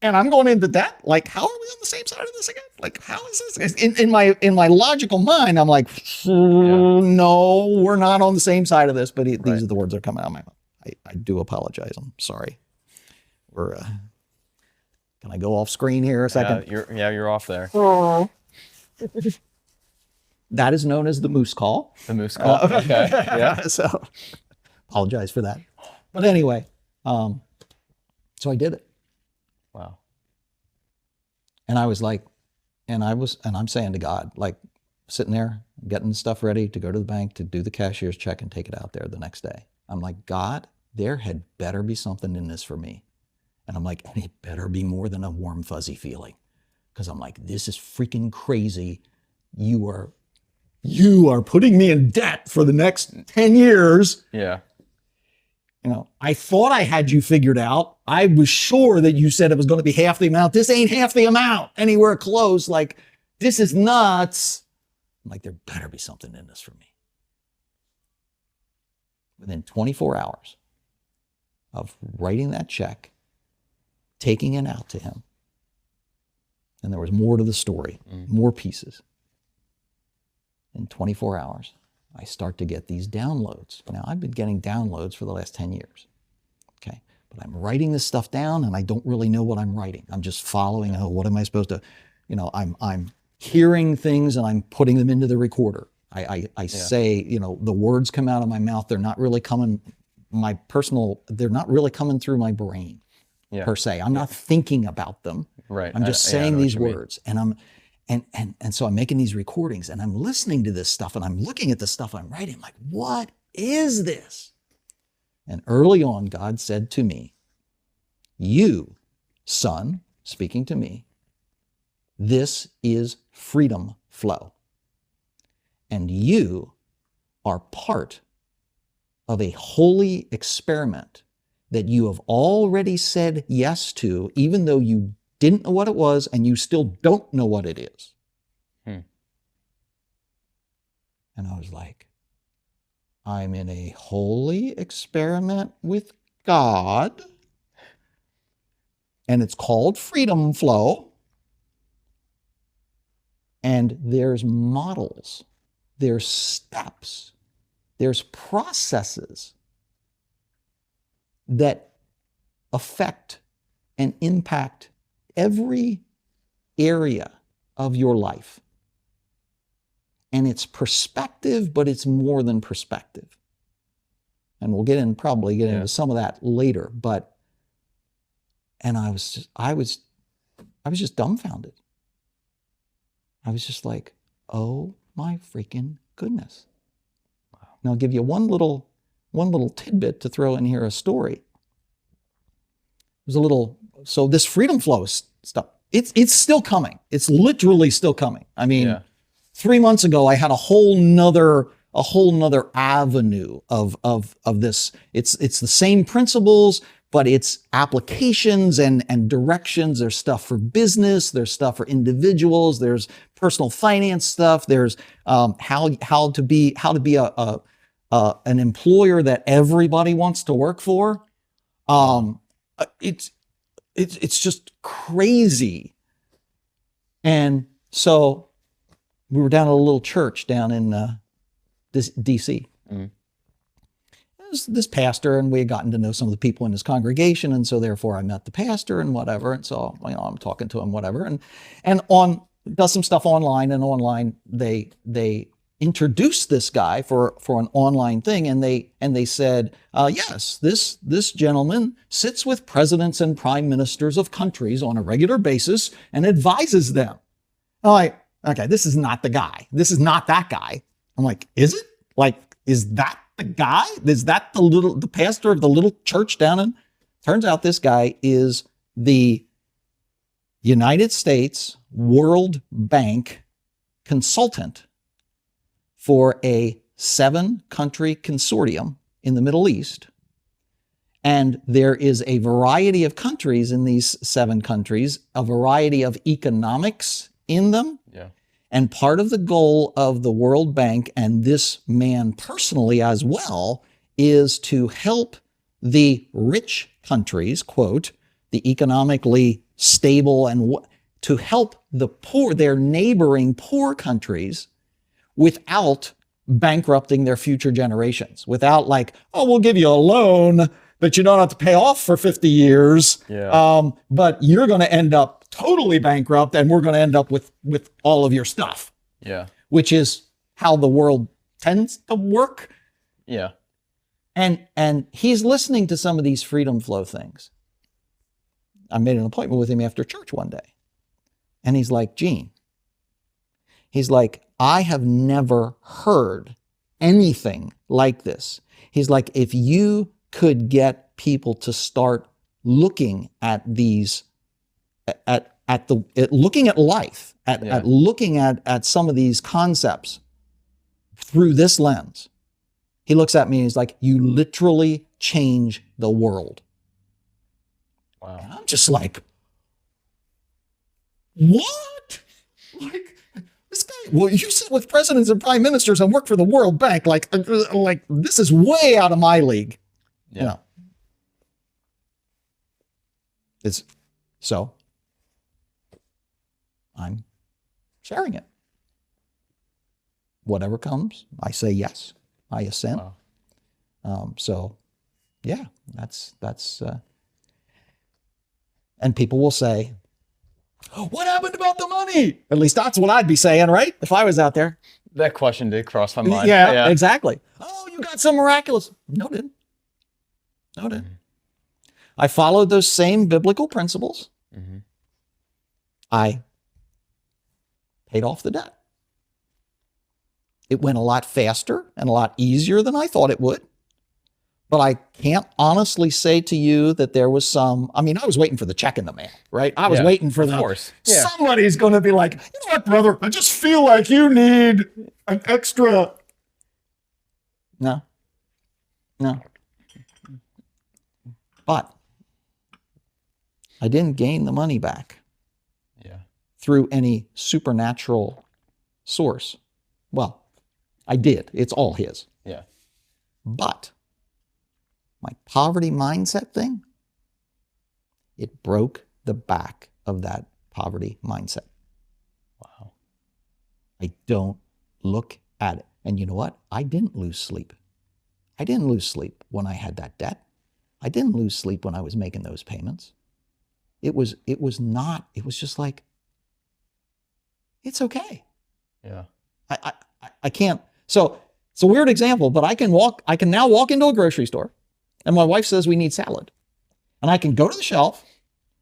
and I'm going into debt. Like, how are we on the same side of this again? Like, how is this? In my logical mind, I'm like, no, we're not on the same side of this. But these are the words that are coming out of my mouth. I do apologize. I'm sorry. We're, can I go off screen here a second? You're off there. That is known as the moose call. The moose call. Okay. Yeah. So apologize for that. But anyway, so I did it. Wow. And I was like, and I'm saying to God, like, sitting there, getting the stuff ready to go to the bank to do the cashier's check and take it out there the next day. I'm like, God, there had better be something in this for me. And I'm like, and it better be more than a warm, fuzzy feeling. Because I'm like, this is freaking crazy. You are putting me in debt for the next 10 years. Yeah. You know, I thought I had you figured out. I was sure that you said it was going to be half the amount. This ain't half the amount anywhere close. Like, this is nuts. I'm like, there better be something in this for me. Within 24 hours of writing that check, taking it out to him, and there was more to the story, more pieces. In 24 hours, I start to get these downloads. Now, I've been getting downloads for the last 10 years, okay? But I'm writing this stuff down, and I don't really know what I'm writing. I'm just following, what am I supposed to, I'm hearing things, and I'm putting them into the recorder. I say, the words come out of my mouth. They're not really coming, they're not really coming through my brain, per se. I'm not thinking about them. Right. I'm just saying these words, and so I'm making these recordings, and I'm listening to this stuff, and I'm looking at the stuff I'm writing. I'm like, what is this? And early on, God said to me, you, son, speaking to me, this is freedom flow. And you are part of a holy experiment that you have already said yes to, even though you didn't know what it was, and you still don't know what it is. And I was like, I'm in a holy experiment with God, and it's called freedom flow, and there's models, there's steps, there's processes that affect and impact every area of your life. And it's perspective, but it's more than perspective. And we'll probably get into some of that later. And I was just dumbfounded. I was just like, oh my freaking goodness. Wow. Now I'll give you one little tidbit to throw in here, a story. So this freedom flow stuff, it's still coming. It's literally still coming. I mean, 3 months ago, I had a whole nother avenue of this. It's the same principles, but it's applications and directions. There's stuff for business. There's stuff for individuals. There's personal finance stuff. There's how to be an employer that everybody wants to work for. It's just crazy. And so we were down at a little church down in DC. was this pastor, and we had gotten to know some of the people in his congregation, and so therefore I met the pastor and whatever, and so I'm talking to him, whatever, and does some stuff online, and online they introduced this guy for an online thing, and they said, yes, this gentleman sits with presidents and prime ministers of countries on a regular basis and advises them. I'm like, okay, this is not the guy. This is not that guy. I'm like, is it? Like, is that the guy? Is that the pastor of the little church down in? Turns out this guy is the United States World Bank consultant for a 7-country consortium in the Middle East. And there is a variety of countries in these 7 countries, a variety of economics in them. Yeah. And part of the goal of the World Bank, and this man personally as well, is to help the rich countries, quote, the economically stable, and to help the poor, their neighboring poor countries, without bankrupting their future generations, without like, oh, we'll give you a loan that you don't have to pay off for 50 years, but you're going to end up totally bankrupt, and we're going to end up with all of your stuff. Yeah. Which is how the world tends to work. Yeah. And he's listening to some of these freedom flow things. I made an appointment with him after church one day. And he's like, Gene, he's like, I have never heard anything like this. He's like, if you could get people to start looking at these, looking at life, looking at some of these concepts through this lens, he looks at me and he's like, you literally change the world. Wow. And I'm just like, what? Like, this guy, well, you sit with presidents and prime ministers and work for the World Bank. Like this is way out of my league. Yeah. You know. So I'm sharing it. Whatever comes, I say yes. I assent. Wow. So yeah, that's and people will say, what happened about the money? At least that's what I'd be saying, right? If I was out there. That question did cross my mind. Yeah, exactly. Oh, you got some miraculous. No, didn't. I followed those same biblical principles. Mm-hmm. I paid off the debt. It went a lot faster and a lot easier than I thought it would. But I can't honestly say to you that there was I was waiting for the check in the mail, right? I was waiting for somebody's going to be like, you know what, brother, I just feel like you need an extra. No. But I didn't gain the money back through any supernatural source. Well, I did. It's all his. Yeah. But my poverty mindset thing, it broke the back of that poverty mindset. Wow. I don't look at it. And you know what? I didn't lose sleep. I didn't lose sleep when I had that debt. I didn't lose sleep when I was making those payments. It was just like, it's okay. Yeah. I can't. So it's a weird example, but I can now walk into a grocery store and my wife says we need salad. And I can go to the shelf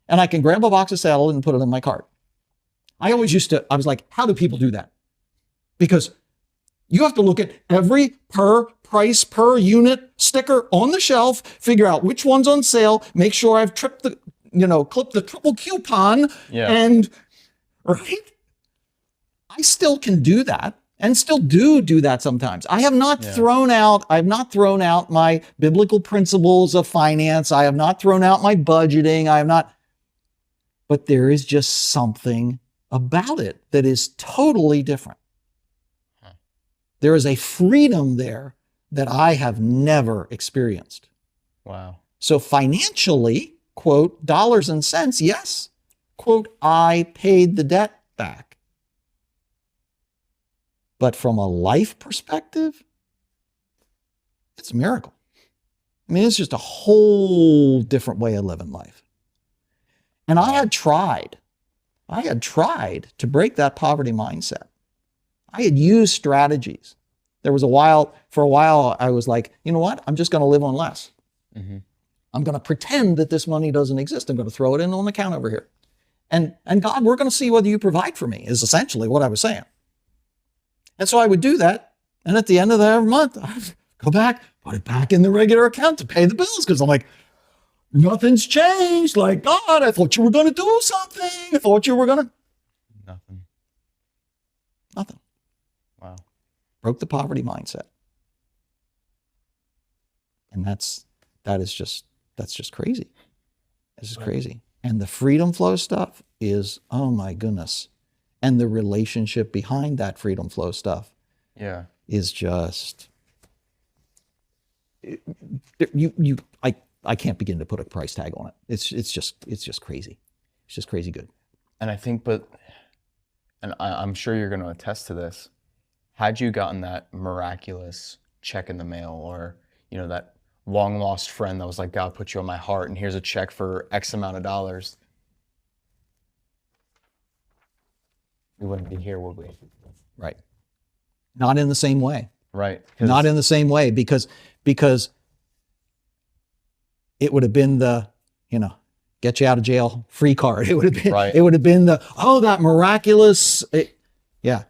and I can grab a box of salad and put it in my cart. I was like, how do people do that? Because you have to look at every per price per unit sticker on the shelf, figure out which one's on sale, make sure I've clipped the triple coupon, and right? I still can do that and still do that sometimes. I have not thrown out my biblical principles of finance. I have not thrown out my budgeting. But there is just something about it that is totally different. There is a freedom there that I have never experienced. Wow. So financially, quote, dollars and cents, yes, quote, I paid the debt back. But from a life perspective, it's a miracle. I mean, it's just a whole different way of living life. And I had tried to break that poverty mindset. I had used strategies. For a while, I was like, you know what? I'm just going to live on less. Mm-hmm. I'm going to pretend that this money doesn't exist. I'm going to throw it in on an account over here. And God, we're going to see whether you provide for me, is essentially what I was saying. And so I would do that. And at the end of the month, I'd go back, put it back in the regular account to pay the bills. Because I'm like, nothing's changed. Like, God, I thought you were going to do something. I thought you were going to. Nothing. Wow. Broke the poverty mindset. And that's just crazy. This is crazy. And the freedom flow stuff is, oh my goodness. And the relationship behind that freedom flow stuff is just, I can't begin to put a price tag on it. It's just crazy. It's just crazy good. And I think, and I'm sure you're going to attest to this, had you gotten that miraculous check in the mail, or, that long lost friend that was like, God put you on my heart and here's a check for X amount of dollars, we wouldn't be here, would we? Right. Not in the same way. Right. Not in the same way, because it would have been the, get you out of jail free card. It would have been, right. It would have been that miraculous. Yeah.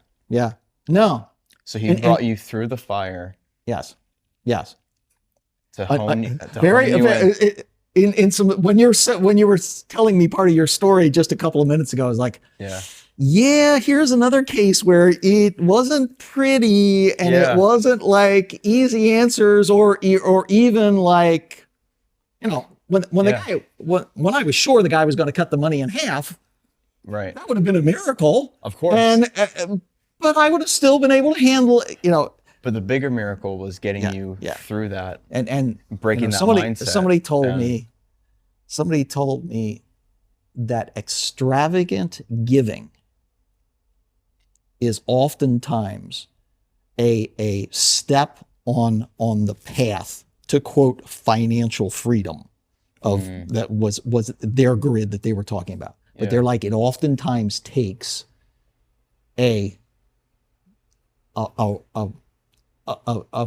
No. So he brought you through the fire. Yes. To hone you in some, when you were telling me part of your story just a couple of minutes ago, I was like, yeah, here's another case where it wasn't pretty and it wasn't like easy answers or even like, when I was sure the guy was going to cut the money in half, right? That would have been a miracle, of course. But I would have still been able to handle it, But the bigger miracle was getting you through that and breaking that mindset. Somebody told me that extravagant giving is oftentimes a step on the path to, quote, financial freedom of that was their grid that they were talking about. But they're like, it oftentimes takes a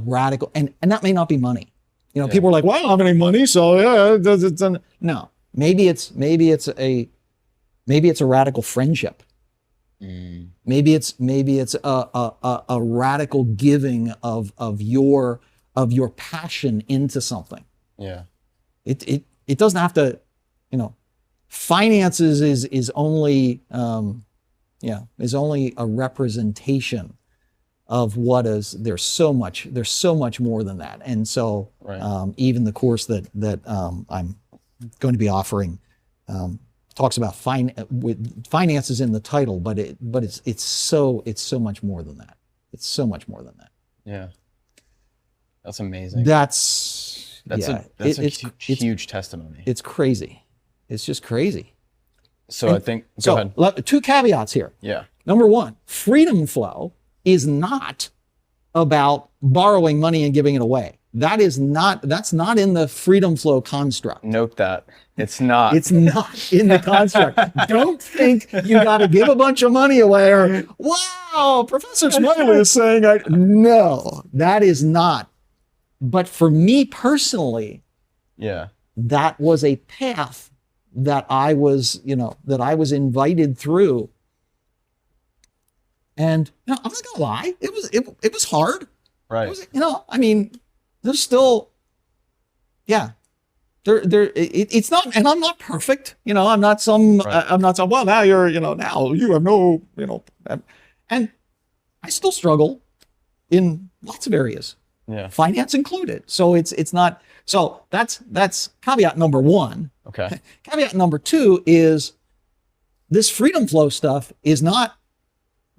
radical, and that may not be money. People are like, well, I don't have any money, so no. Maybe it's a radical friendship. Maybe it's a radical giving of your passion into something. Yeah. It doesn't have to, finances is only a representation of what is. There's so much more than that. And so even the course that I'm going to be offering talks about finances in the title, but it's so much more than that. It's so much more than that. Yeah. That's amazing. That's a huge testimony. It's crazy. It's just crazy. So I think, go ahead. Two caveats here. Yeah. Number one, freedom flow is not about borrowing money and giving it away. That's not in the freedom flow construct. Note that. It's not. It's not in the construct. Don't think you got to give a bunch of money away or, wow, Professor Smiley is saying, no, that is not. But for me personally, that was a path that I was invited through. And I'm not gonna lie, it was hard. Right. It was, there's still, it's not, and I'm not perfect. I'm not some, well, now now you have no, and I still struggle in lots of areas. Yeah. Finance included. So it's not, so that's caveat number one. Okay. Caveat number two is this freedom flow stuff is not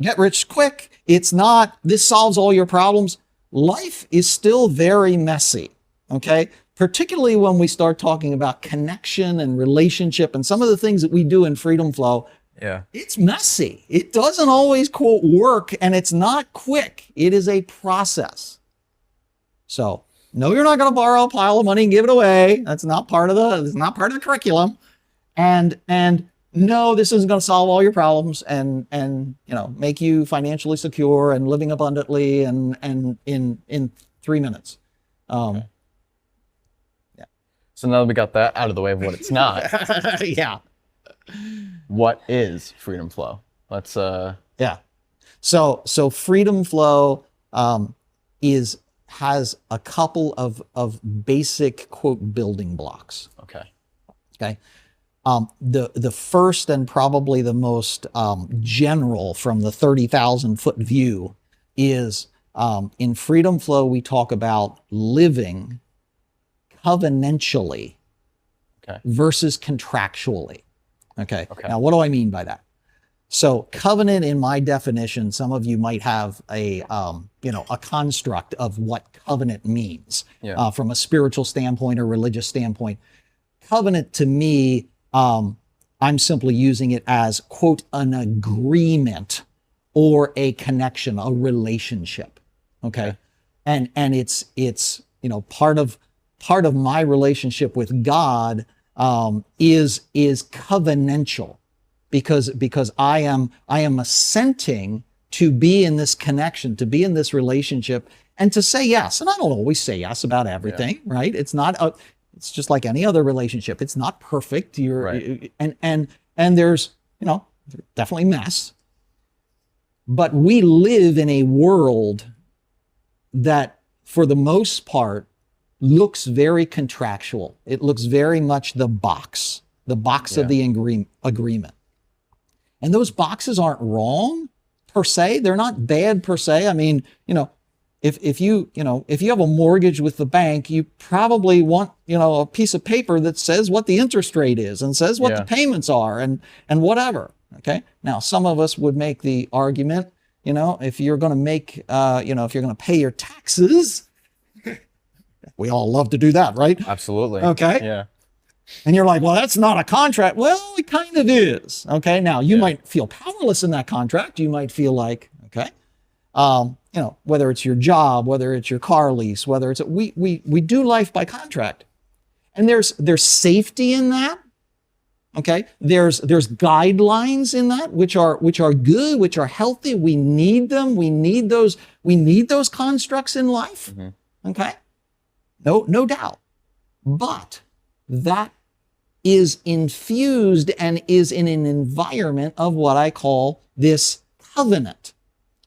get rich quick. It's not, this solves all your problems. Life is still very messy. Okay. Particularly when we start talking about connection and relationship and some of the things that we do in freedom flow. Yeah. It's messy. It doesn't always, quote, work, and it's not quick. It is a process. So No, you're not going to borrow a pile of money and give it away. That's not part of the curriculum. And no, this isn't going to solve all your problems and make you financially secure and living abundantly and in 3 minutes. Okay. Yeah. So now that we got that out of the way of what it's not. Yeah. What is freedom flow? Let's Yeah. So freedom flow has a couple of basic quote building blocks. Okay. Okay. The first and probably the most general from the 30,000 foot view is in freedom flow, we talk about living covenantally versus contractually. Okay. Now, what do I mean by that? So covenant, in my definition, some of you might have a construct of what covenant means from a spiritual standpoint or religious standpoint. Covenant to me, I'm simply using it as, quote, an agreement or a connection, a relationship. Okay. And it's part of my relationship with God is covenantal because I am assenting to be in this connection, to be in this relationship, and to say yes. And I don't always say yes about everything, right? It's not it's just like any other relationship. It's not perfect. And there's definitely mess. But we live in a world that, for the most part, looks very contractual. It looks very much the box of the agreement. And those boxes aren't wrong per se. They're not bad per se. I mean, if you have a mortgage with the bank, you probably want, a piece of paper that says what the interest rate is and says what the payments are and whatever. Okay. Now, some of us would make the argument, if you're going to make, if you're going to pay your taxes, we all love to do that, right? Absolutely. Okay. Yeah. And you're like, well, that's not a contract. Well, it kind of is. Okay. Now you might feel powerless in that contract. You might feel like, okay, whether it's your job, whether it's your car lease, whether it's, we do life by contract, and there's safety in that. Okay. There's guidelines in that, which are good, which are healthy. We need them. We need those constructs in life. Mm-hmm. Okay. No doubt. But that is infused and is in an environment of what I call this covenant.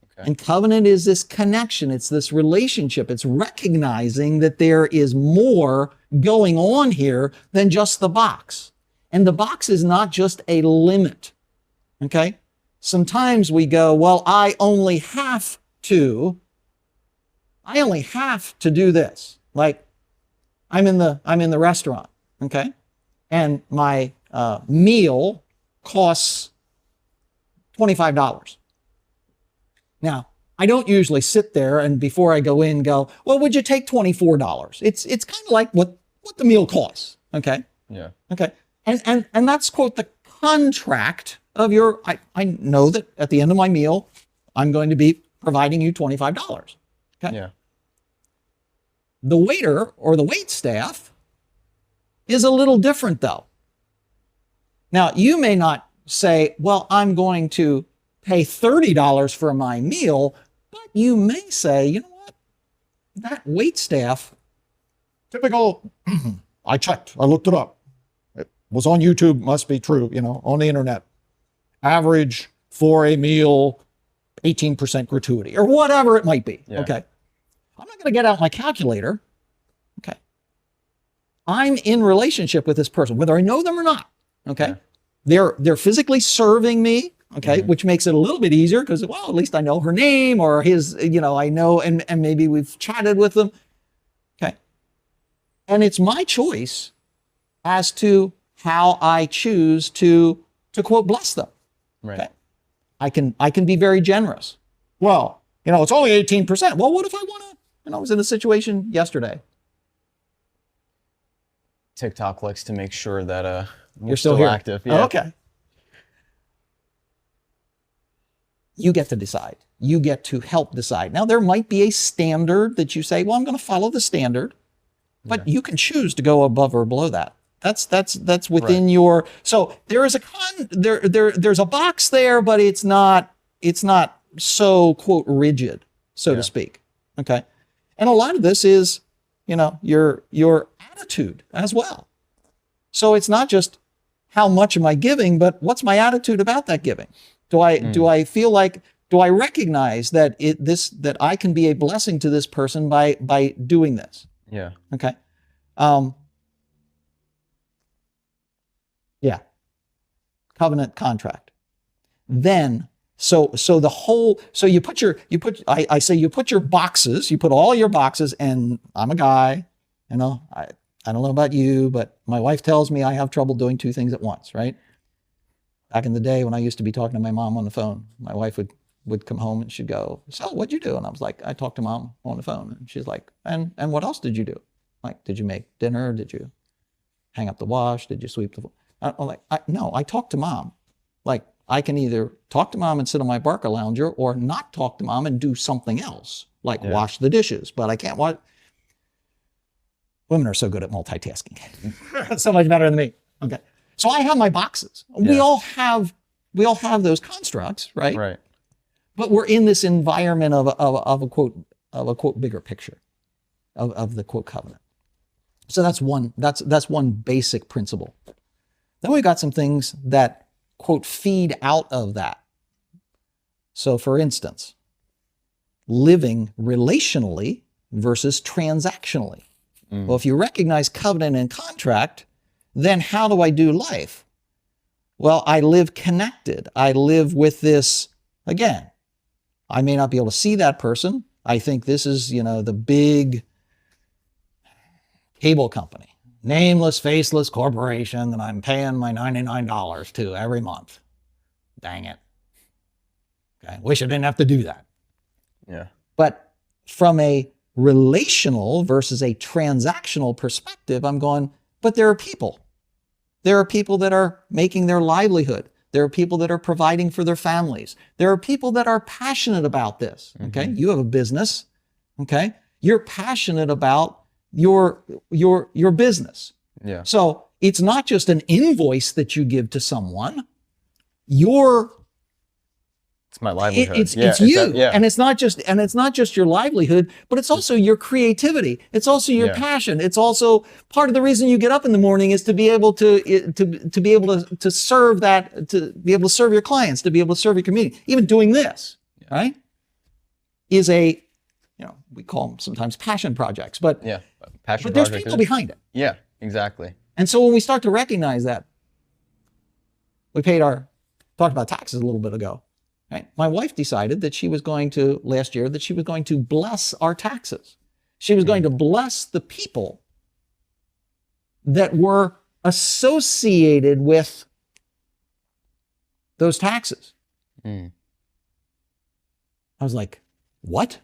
Okay. And covenant is this connection. It's this relationship. It's recognizing that there is more going on here than just the box. And the box is not just a limit. Okay? Sometimes we go, well, I only have to do this. Like, I'm in the restaurant, okay? And my meal costs $25. Now, I don't usually sit there and before I go in go, well, would you take $24? It's kind of like what the meal costs, okay? Yeah. Okay. And that's, quote, the contract of your, I know that at the end of my meal, I'm going to be providing you $25, okay? Yeah. The waiter or the wait staff is a little different, though. Now, you may not say, well, I'm going to pay $30 for my meal, but you may say, you know what? That wait staff, typical, I checked, I looked it up. It was on YouTube, must be true, on the internet. Average for a meal, 18% gratuity, or whatever it might be, okay? I'm not going to get out my calculator. Okay. I'm in relationship with this person, whether I know them or not. Okay. Yeah. They're physically serving me. Okay. Mm-hmm. Which makes it a little bit easier because, well, at least I know her name or his, I know, and maybe we've chatted with them. Okay. And it's my choice as to how I choose to quote, bless them. Right. Okay. I can be very generous. Well, it's only 18%. Well, what if I want to? I was in a situation yesterday. TikTok likes to make sure that we're You're still here. active. Yeah. Oh, okay. you get to decide. You get to help decide. Now, there might be a standard that you say, well, I'm going to follow the standard, but you can choose to go above or below that. That's within your. So there is there's a box there, but it's not so quote rigid, so to speak. Okay, and a lot of this is, your attitude as well. So it's not just how much am I giving, but what's my attitude about that giving? Do I feel like, do I recognize that that I can be a blessing to this person by doing this? Yeah. Okay. Yeah. Covenant contract. Then, so you put your boxes, you put all your boxes, and I'm a guy, I don't know about you, but my wife tells me I have trouble doing two things at once, right? Back in the day when I used to be talking to my mom on the phone, my wife would come home and she'd go, so what'd you do? And I was like, I talked to mom on the phone. And she's like, and what else did you do? Like, did you make dinner? Did you hang up the wash? Did you sweep the floor? I'm like, no, I talked to mom. Like, I can either talk to mom and sit on my Barca lounger or not talk to mom and do something else, like wash the dishes. But I can't watch. Women are so good at multitasking. So much better than me. Okay. So I have my boxes. Yeah. We all have those constructs, right? Right. But we're in this environment of a quote bigger picture of the quote covenant. So that's one basic principle. Then we've got some things that quote feed out of that. So for instance, living relationally versus transactionally. Well, if you recognize covenant and contract, then how do I do life? Well, I live connected. I live with this, again, I may not be able to see that person. I think this is, the big cable company, nameless, faceless corporation that I'm paying my $99 to every month. Dang it. Okay. Wish I didn't have to do that. Yeah. But from a relational versus a transactional perspective, I'm going, but there are people. There are people that are making their livelihood. There are people that are providing for their families. There are people that are passionate about this. Okay. Mm-hmm. You have a business. Okay. You're passionate about your business. Yeah. So it's not just an invoice that you give to someone. It's my livelihood. It's you. And it's not just your livelihood, but it's also your creativity. It's also your passion. It's also part of the reason you get up in the morning is to be able to serve that, to be able to serve your clients, to be able to serve your community. Even doing this, right, is a, we call them sometimes passion projects, but there's people behind it. Yeah, exactly. And so when we start to recognize that, talked about taxes a little bit ago. Right? My wife decided that last year, that she was going to bless our taxes. She was going to bless the people that were associated with those taxes. I was like, what?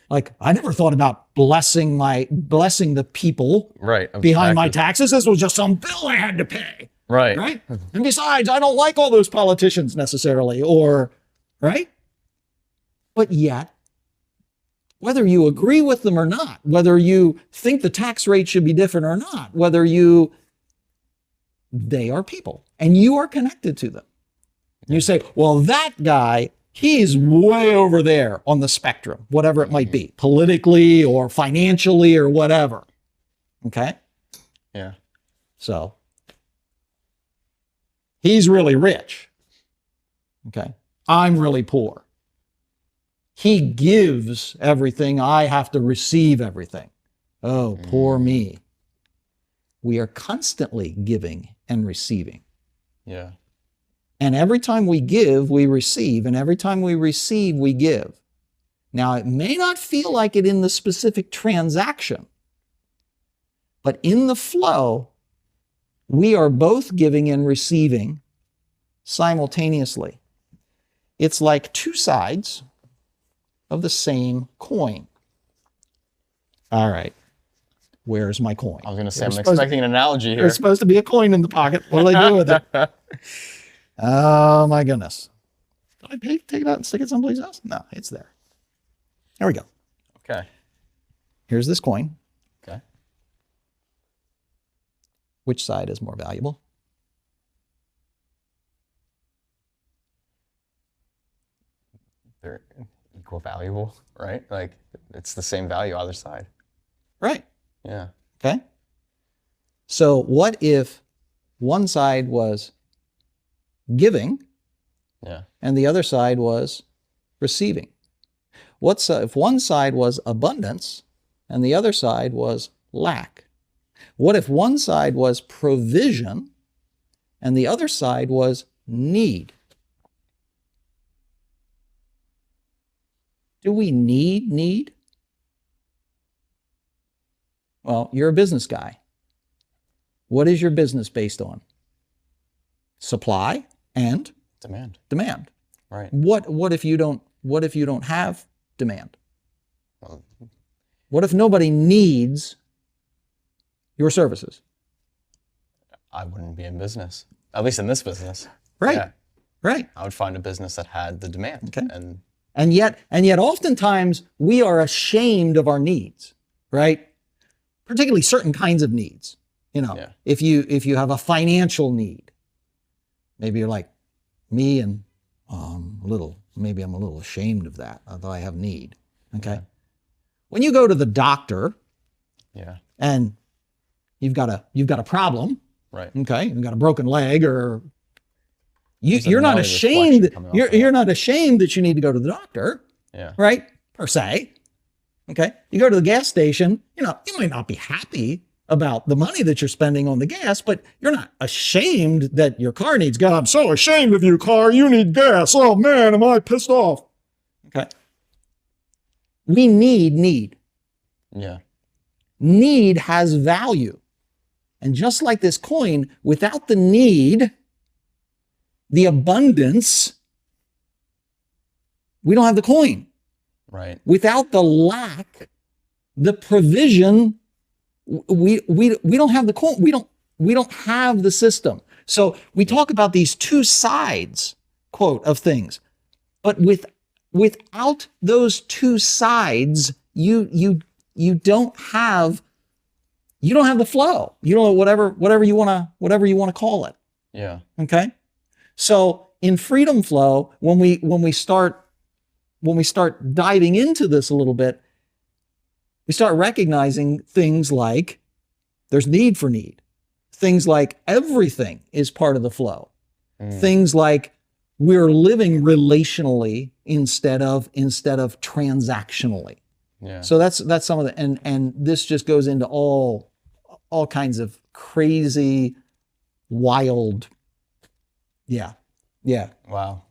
Like, I never thought about blessing the people behind my taxes. This was just some bill I had to pay. Right. And besides, I don't like all those politicians necessarily, right? But yet, whether you agree with them or not, whether you think the tax rate should be different or not, they are people and you are connected to them. You say, well, that guy, he's way over there on the spectrum, whatever it might be, politically or financially or whatever. Okay? Yeah. So, he's really rich. Okay? I'm really poor. He gives everything. I have to receive everything. Oh, poor me. We are constantly giving and receiving. Yeah. And every time we give, we receive. And every time we receive, we give. Now, it may not feel like it in the specific transaction, but in the flow, we are both giving and receiving simultaneously. It's like two sides of the same coin. All right. Where's my coin? I was going to say, I'm expecting an analogy here. There's supposed to be a coin in the pocket. What do I do with it? Oh, my goodness. Did I take it out and stick it someplace else? No, it's there. There we go. Okay. Here's this coin. Okay. Which side is more valuable? They're equal valuable, right? Like it's the same value either side. Right. Yeah. Okay. So what if one side was giving Yeah. and the other side was receiving? If one side was abundance and the other side was lack? What if one side was provision and the other side was need? Do we need? Well, you're a business guy. What is your business based on? Supply and demand. Right. What if you don't have demand? Well, What if nobody needs your services? I wouldn't be in business, at least in this business. Right. Yeah. Right. I would find a business that had the demand. Okay. And And yet oftentimes we are ashamed of our needs, right? Particularly certain kinds of needs. Yeah. If you have a financial need, maybe you're like me and maybe I'm a little ashamed of that, although I have need. Okay. Yeah. When you go to the doctor yeah. and you've got a problem, Right. okay, you've got a broken leg or There's a you're not Nelly ashamed. reflection coming off of You're not ashamed that you need to go to the doctor, Yeah. right? Per se. Okay. You go to the gas station, you might not be happy about the money that you're spending on the gas, but you're not ashamed that your car needs gas. I'm so ashamed of you, car. You need gas. Oh man, am I pissed off? Okay. We need. Yeah. Need has value. And just like this coin, without the need, the abundance, we don't have the coin. Right. Without the lack, the provision, we don't have the coin. We don't have the system. So we talk about these two sides, quote, of things. But without those two sides, you don't have the flow. You don't know whatever you want to call it. Yeah. Okay? So in freedom flow, when we start diving into this a little bit, we start recognizing things like there's need for need. Things like everything is part of the flow. Things like we're living relationally instead of transactionally. Yeah. So that's some of the and this just goes into all kinds of crazy, wild. Yeah. Wow.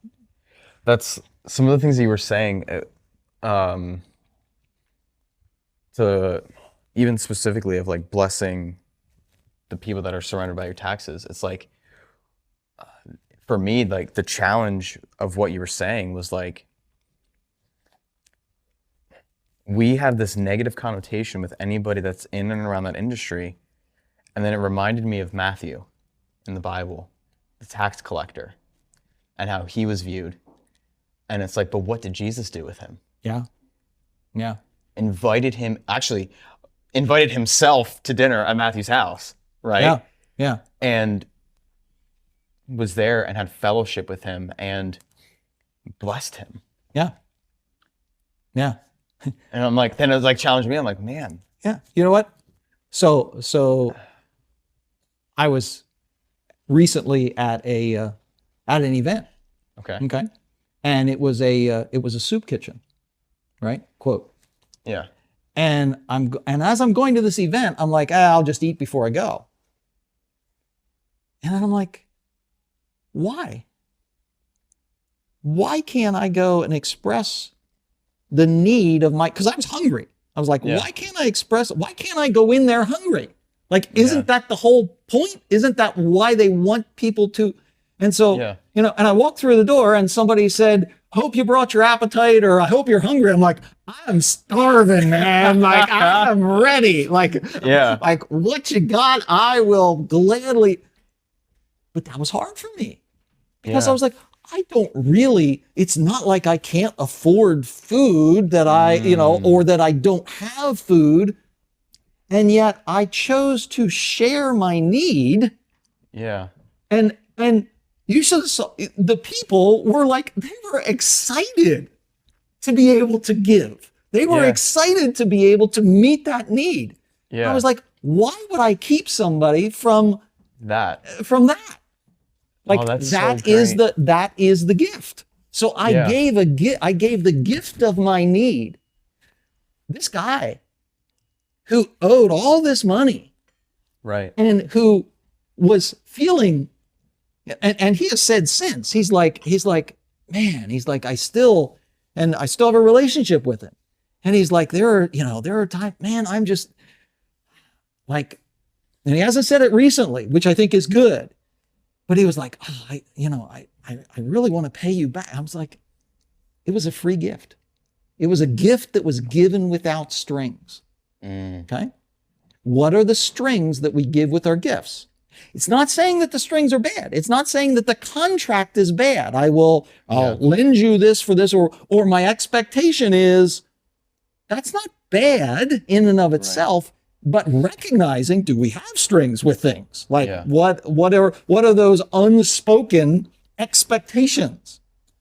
That's some of the things that you were saying, to even specifically of like blessing the people that are surrounded by your taxes. It's like, for me, like the challenge of what you were saying was like, we have this negative connotation with anybody that's in and around that industry. And then it reminded me of Matthew in the Bible, the tax collector, and how he was viewed. And it's like, but what did Jesus do with him? Yeah. Invited himself to dinner at Matthew's house, right? Yeah. And was there and had fellowship with him and blessed him. Yeah. And I'm like, then it was like challenged me. I'm like, man. Yeah. You know what? So I was recently at an event. Okay. And it was a soup kitchen, right? Quote. Yeah. And as I'm going to this event, I'm like, I'll just eat before I go. And then I'm like, why? Why can't I go and express the need of because I was hungry. I was like, why can't I go in there hungry? Like, isn't that the whole point? Isn't that why they want people to? And so, and I walked through the door and somebody said, hope you brought your appetite, or I hope you're hungry. I'm like, I'm starving, man. Like, I'm ready. Like, like what you got, I will gladly. But that was hard for me because I was like, I don't really, it's not like I can't afford food that or that I don't have food. And yet I chose to share my need. Yeah. And you should have saw, the people were like, they were excited to be able to give. They were excited to be able to meet that need. Yeah. I was like, why would I keep somebody from that? Like that's that so is great. that is the gift. So I gave the gift of my need. This guy who owed all this money, Right. and who was feeling, and he has said since, he's like, man, he's like, I still have a relationship with him. And he's like, there are times, man, I'm just like, and he hasn't said it recently, which I think is good. But he was like, oh, I really want to pay you back. I was like, it was a free gift. It was a gift that was given without strings. Okay? What are the strings that we give with our gifts? It's not saying that the strings are bad. It's not saying that the contract is bad. I'll lend you this for this, or my expectation is, that's not bad in and of itself. But recognizing, do we have strings with things? Like what are those unspoken expectations?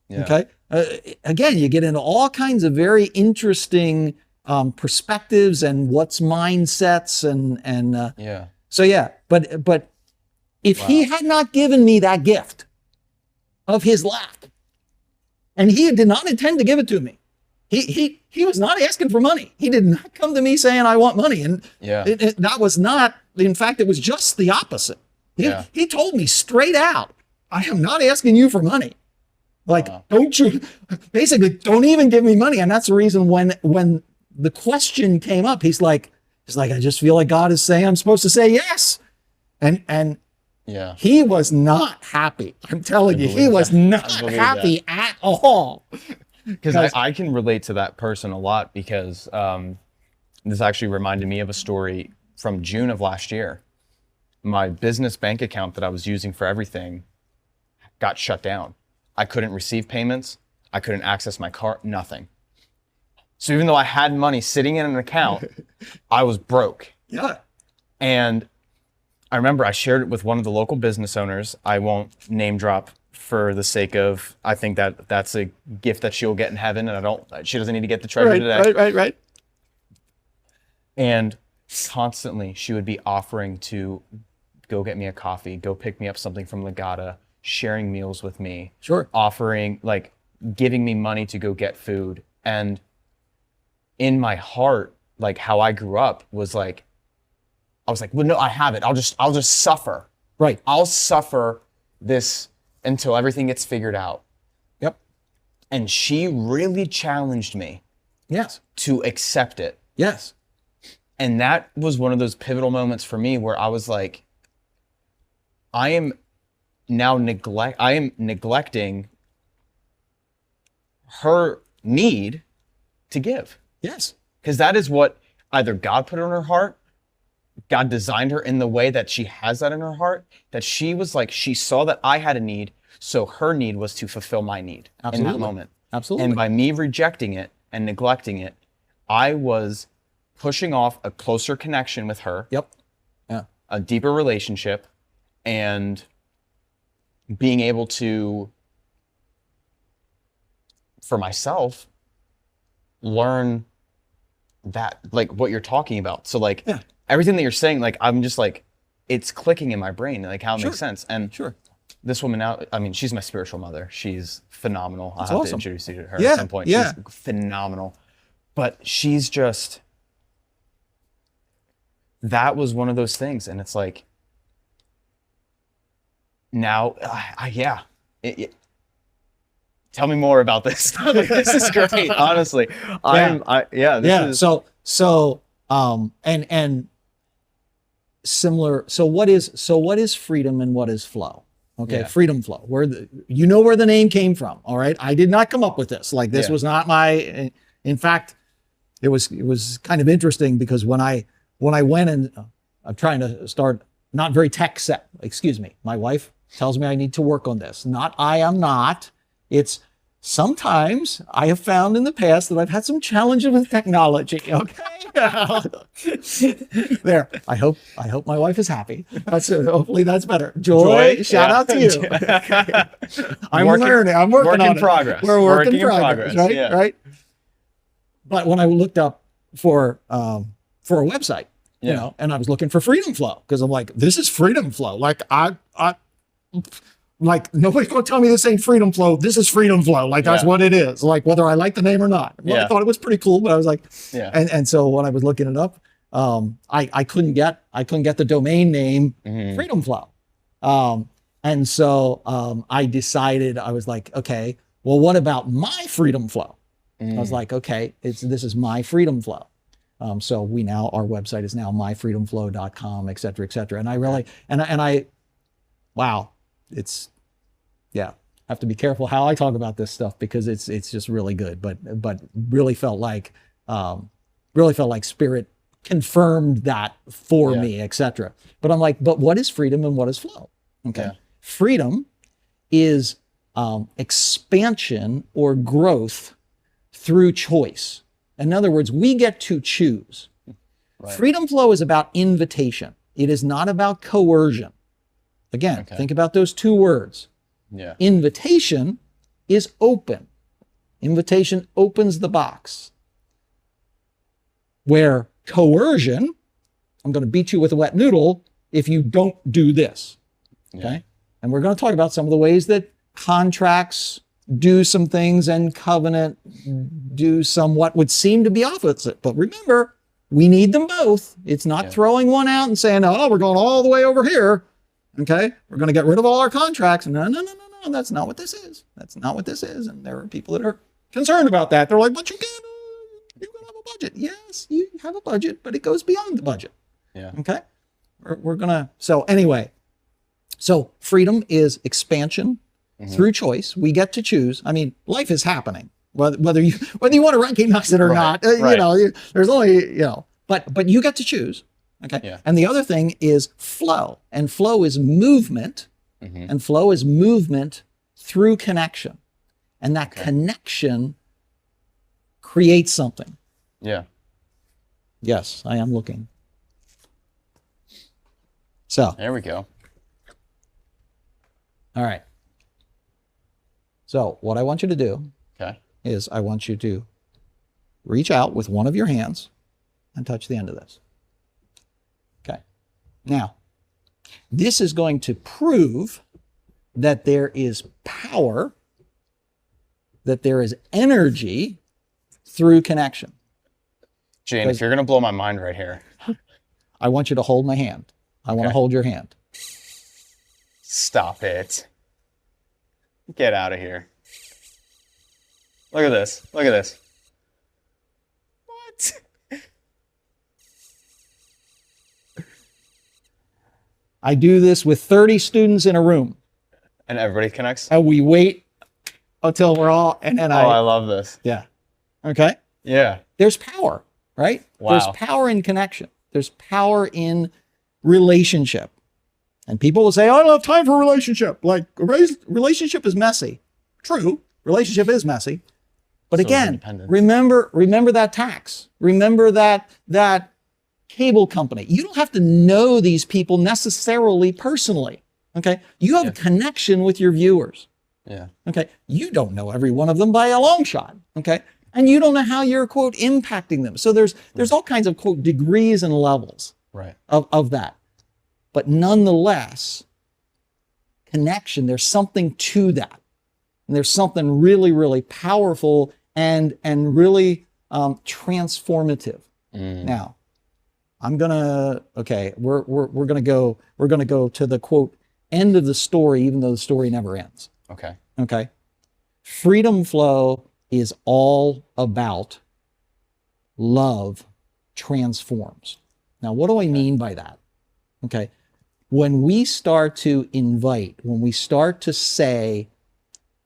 Yeah. Okay. Again, you get into all kinds of very interesting perspectives and what's mindsets and But if he had not given me that gift of his lack, and he did not intend to give it to me, he was not asking for money. He did not come to me saying, I want money. And that was not, in fact, it was just the opposite. He told me straight out, I am not asking you for money. Like, don't even give me money. And that's the reason when the question came up, he's like, I just feel like God is saying I'm supposed to say yes. And he was not happy. I'm telling you, he was not happy at all. Because I can relate to that person a lot, because this actually reminded me of a story from June of last year. My business bank account that I was using for everything got shut down. I couldn't receive payments. I couldn't access my card, nothing. So even though I had money sitting in an account, I was broke. Yeah. And I remember I shared it with one of the local business owners. I won't name drop for the sake of, I think that's a gift that she'll get in heaven, and she doesn't need to get the treasure today. Right. And constantly she would be offering to go get me a coffee, go pick me up something from Legata, sharing meals with me. Sure. Offering, like, giving me money to go get food. And in my heart, like, how I grew up was like, I was like, well, no, I have it. I'll just suffer. Right. I'll suffer this until everything gets figured out. Yep. And she really challenged me. Yes. To accept it. Yes. And that was one of those pivotal moments for me where I was like, I am neglecting her need to give. Yes. Because that is what either God put on her heart, God designed her in the way that she has that in her heart, that she was like, she saw that I had a need, so her need was to fulfill my need. Absolutely. In that moment. Absolutely. And by me rejecting it and neglecting it, I was pushing off a closer connection with her. Yep. Yeah. A deeper relationship, and being able to, for myself, learn that, like, what you're talking about. So, like, everything that you're saying, like, I'm just like, it's clicking in my brain, like, how it makes sense. And this woman now, I mean, she's my spiritual mother. She's phenomenal. I'll have to introduce you to her at some point. She's phenomenal. But she's just, that was one of those things. And it's like, now, tell me more about this. Like, this is great, honestly. Similar. So what is freedom and what is flow? Okay, freedom flow. Where the name came from. All right, I did not come up with this. Like, this was not my. In fact, it was kind of interesting, because when I went and I'm trying to start, not very tech set. Excuse me, my wife tells me I need to work on this. Not I am not. It's sometimes I have found in the past that I've had some challenges with technology. Okay. There. I hope my wife is happy. Hopefully that's better. Joy, shout out to you. I'm learning. I'm working on in progress. We're working in progress, right? Yeah. Right. But when I looked up for a website, you know, and I was looking for Freedom Flow because I'm like, this is Freedom Flow. Like like nobody's gonna tell me this ain't Freedom Flow. This is Freedom Flow. Like that's what it is. Like whether I like the name or not. Well, I thought it was pretty cool, but I was like, and so when I was looking it up, I couldn't get the domain name Freedom Flow. And so I decided, I was like, okay, well, what about my Freedom Flow? I was like, okay, this is my Freedom Flow. So our website is now myfreedomflow.com, et cetera, et cetera. And I really, wow. It's, I have to be careful how I talk about this stuff because it's just really good, but really felt like Spirit confirmed that for me, et cetera. But I'm like, but what is freedom and what is flow? Okay. Yeah. Freedom is expansion or growth through choice. In other words, we get to choose. Right. Freedom flow is about invitation. It is not about coercion. Again, think about those two words. Yeah. Invitation is open. Invitation opens the box. Where coercion, I'm going to beat you with a wet noodle if you don't do this. Okay? And we're going to talk about some of the ways that contracts do some things and covenant do somewhat would seem to be opposite. But remember, we need them both. It's not throwing one out and saying, oh, we're going all the way over here. Okay, we're going to get rid of all our contracts. No, that's not what this is. That's not what this is. And there are people that are concerned about that. They're like, but you can't, you have a budget. Yes, you have a budget, but it goes beyond the budget. Yeah. Okay, we're going to, so anyway, so freedom is expansion through choice. We get to choose. I mean, life is happening, whether you want to recognize it or not, you know, there's only, but you get to choose. Okay. Yeah. And the other thing is flow. And flow is movement. And flow is movement through connection. And that connection creates something. Yeah. Yes, I am looking. So. There we go. All right. So what I want you to do is I want you to reach out with one of your hands and touch the end of this. Now, this is going to prove that there is power, that there is energy through connection. Gene, if you're going to blow my mind right here. I want you to hold my hand. I want to hold your hand. Stop it. Get out of here. Look at this. Look at this. What? I do this with 30 students in a room. And everybody connects? And we wait until we're all, and then I love this. Yeah. Okay? Yeah. There's power, right? Wow. There's power in connection. There's power in relationship. And people will say, oh, I don't have time for a relationship. Like, relationship is messy. True. Relationship is messy. But so again, remember that tax. Remember that cable company. You don't have to know these people necessarily personally. Okay. You have a connection with your viewers. Yeah. Okay. You don't know every one of them by a long shot. Okay. And you don't know how you're, quote, impacting them. So there's all kinds of, quote, degrees and levels of that. But nonetheless, connection, there's something to that. And there's something really, really powerful and really transformative. Now, we're gonna go to the, quote, end of the story, even though the story never ends. Okay. Freedom flow is all about love transforms. Now, what do I mean by that? Okay. When we start to invite, when we start to say,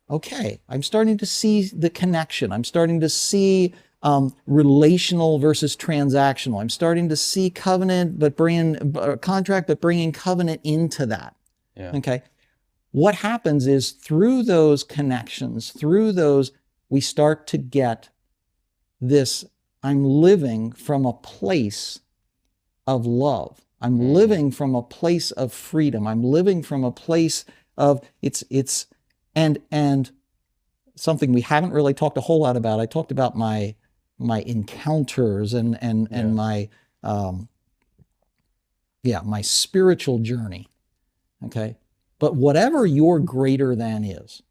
okay, I'm starting to see the connection. I'm starting to see relational versus transactional. I'm starting to see covenant, but contract, but bringing covenant into that. Yeah. Okay. what happens is through those connections, we start to get this, I'm living from a place of love. I'm living from a place of freedom. I'm living from a place of and something we haven't really talked a whole lot about. I talked about my encounters and my my spiritual journey. Okay. But whatever your greater than is,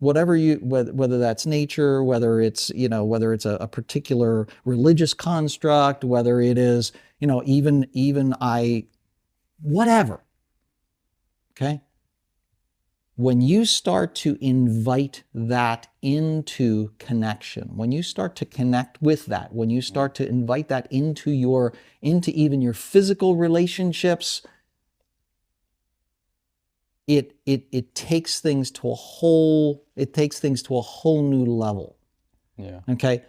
whatever whether that's nature, whether it's a particular religious construct, whether it is, whatever. Okay. When you start to invite that into connection, when you start to connect with that, when you start to invite that into even your physical relationships, it takes things to a whole new level. Yeah. Okay.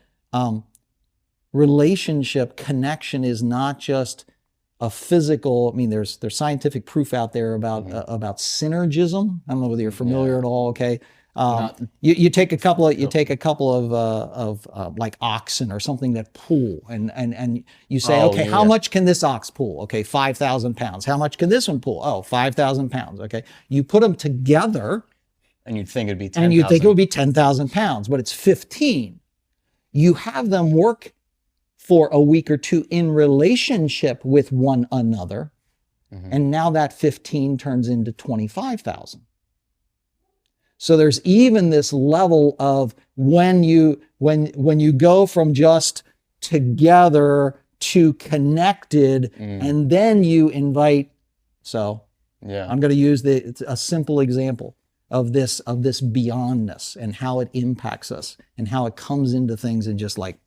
Relationship connection is not just a physical. I mean, there's scientific proof out there about synergism. I don't know whether you're familiar at all. Okay. You take a couple of like oxen or something that pull and you say, okay, how much can this ox pull? Okay, 5,000 pounds. How much can this one pull? Oh, 5,000 pounds. Okay. You put them together and you'd think it'd be 10,000. And you think it would be 10,000 pounds, but it's 15. You have them work for a week or two in relationship with one another. And now that 15 turns into 25,000. So there's even this level of when you go from just together to connected, and then you invite. So I'm going to use a simple example of this beyondness and how it impacts us and how it comes into things and just like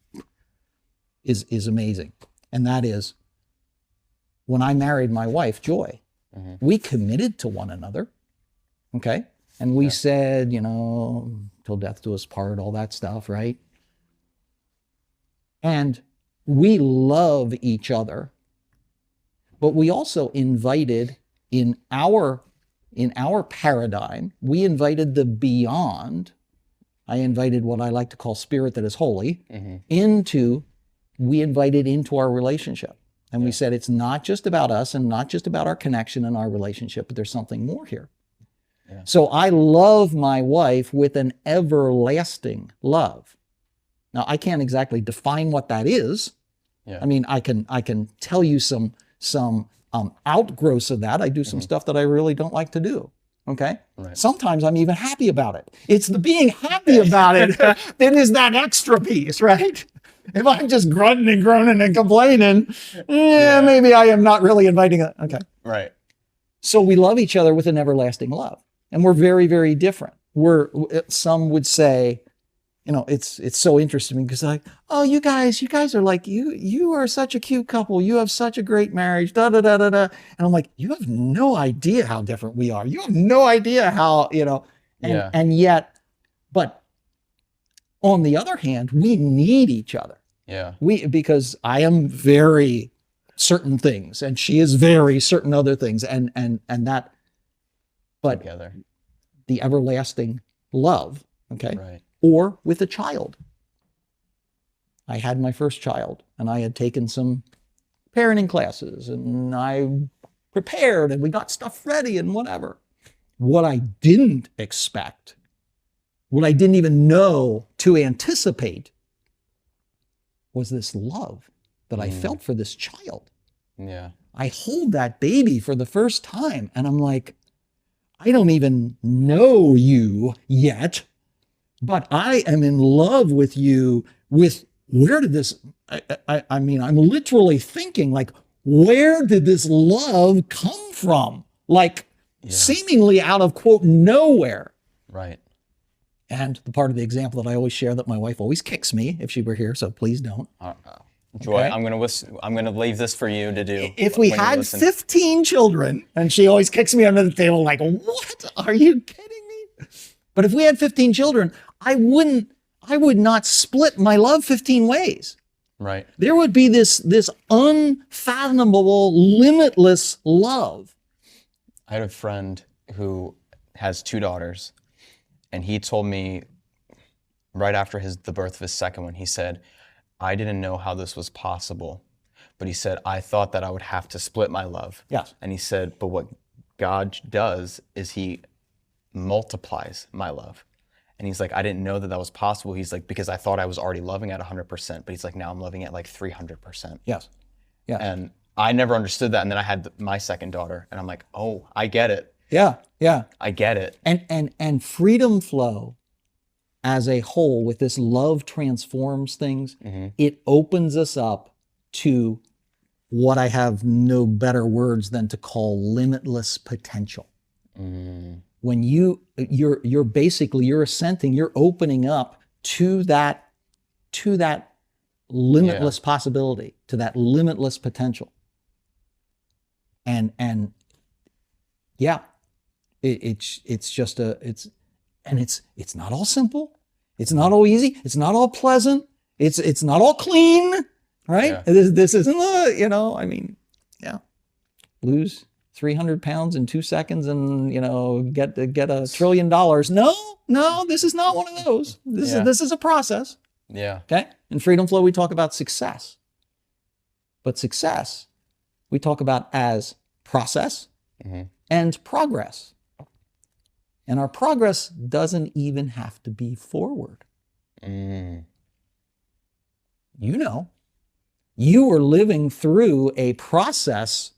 is amazing. And that is when I married my wife, Joy, we committed to one another. Okay. And we said, till death do us part, all that stuff, right? And we love each other, but we also invited in our paradigm, we invited the beyond. I invited what I like to call spirit that is holy we invited into our relationship. And we said, it's not just about us and not just about our connection and our relationship, but there's something more here. Yeah. So I love my wife with an everlasting love. Now, I can't exactly define what that is. Yeah. I mean, I can tell you some outgrowths of that. I do some stuff that I really don't like to do. Okay? Right. Sometimes I'm even happy about it. It's the being happy about it that is that extra piece, right? If I'm just grunting and groaning and complaining, maybe I am not really inviting it. Okay. Right. So we love each other with an everlasting love. And we're very, very different. Some would say, it's so interesting because like, oh, you guys are like, you are such a cute couple. You have such a great marriage, da, da, da, da, da. And I'm like, you have no idea how different we are. You have no idea how, and yet, but on the other hand, we need each other. Yeah. Because I am very certain things and she is very certain other things and that, but together. The everlasting love, okay? Right. Or with a child. I had my first child and I had taken some parenting classes and I prepared and we got stuff ready and whatever. What I didn't expect, what I didn't even know to anticipate was this love that I felt for this child. Yeah. I hold that baby for the first time and I'm like, I don't even know you yet, but I am in love with you where did this, I mean, I'm literally thinking like, where did this love come from? Like seemingly out of quote, nowhere. Right. And the part of the example that I always share that my wife always kicks me if she were here, so please don't. Joy, okay? I'm gonna leave this for you to do. If we had 15 children, and she always kicks me under the table like, what? Are you kidding me? But if we had 15 children, I would not split my love 15 ways. Right. There would be this unfathomable, limitless love. I had a friend who has 2 daughters, and he told me right after the birth of his second one, he said, I didn't know how this was possible, but he said, I thought that I would have to split my love. Yes. And he said, but what God does is he multiplies my love. And he's like, I didn't know that that was possible. He's like, because I thought I was already loving at 100%, but he's like, now I'm loving at like 300%. Yes. Yes. And I never understood that. And then I had my second daughter, and I'm like, oh, I get it. Yeah. Yeah. I get it. And Freedom Flow as a whole, with this love transforms things, it opens us up to what I have no better words than to call limitless potential. When you're basically, you're assenting, you're opening up to that limitless possibility, to that limitless potential. And yeah, it's just it's not all simple. It's not all easy. It's not all pleasant. It's not all clean, right? Yeah. This isn't I mean, yeah, lose 300 pounds in 2 seconds and get $1 trillion. No, this is not one of those. This is a process. Yeah. Okay. In Freedom Flow, we talk about success, but success we talk about as process and progress. And our progress doesn't even have to be forward. You were living through a process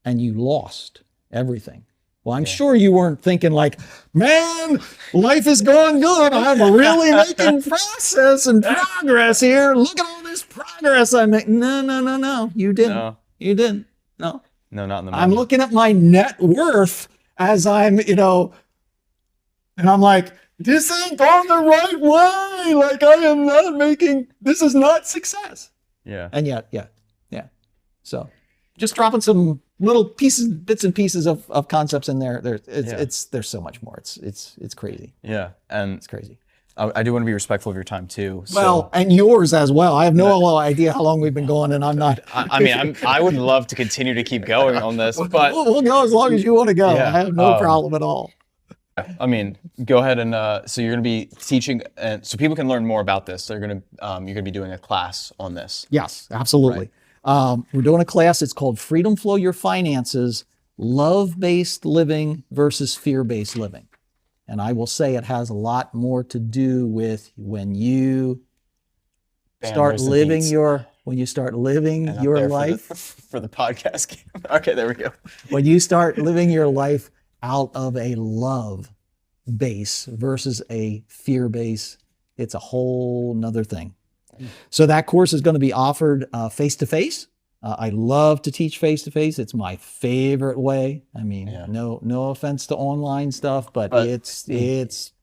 and you lost everything. Well, I'm sure you weren't thinking like, man, life is going good. I'm really making process and progress here. Look at all this progress I'm making. No. You didn't. No. You didn't. No. No, not in the moment. I'm looking at my net worth as I'm, and I'm like, this ain't going the right way. Like I am not making, this is not success. Yeah. And yet, yeah. So just dropping some little bits and pieces of concepts in there. There's so much more. It's crazy. Yeah. And It's crazy. I do want to be respectful of your time too. So. Well, and yours as well. I have no idea how long we've been going, and I'm not. I mean, I would love to continue to keep going on this, but we'll go as long as you want to go. Yeah. I have no problem at all. I mean, go ahead and so you're going to be teaching, and so people can learn more about this. You're going to be doing a class on this. Yes, absolutely. We're doing a class. It's called Freedom Flow Your Finances: Love-Based Living versus Fear-Based Living. And I will say it has a lot more to do with when you start living your life for the podcast. Okay, there we go. when you start living your life out of a love base versus a fear base, it's a whole nother thing. So that course is going to be offered face-to-face. I love to teach face-to-face. It's my favorite way. I mean, no offense to online stuff, but it's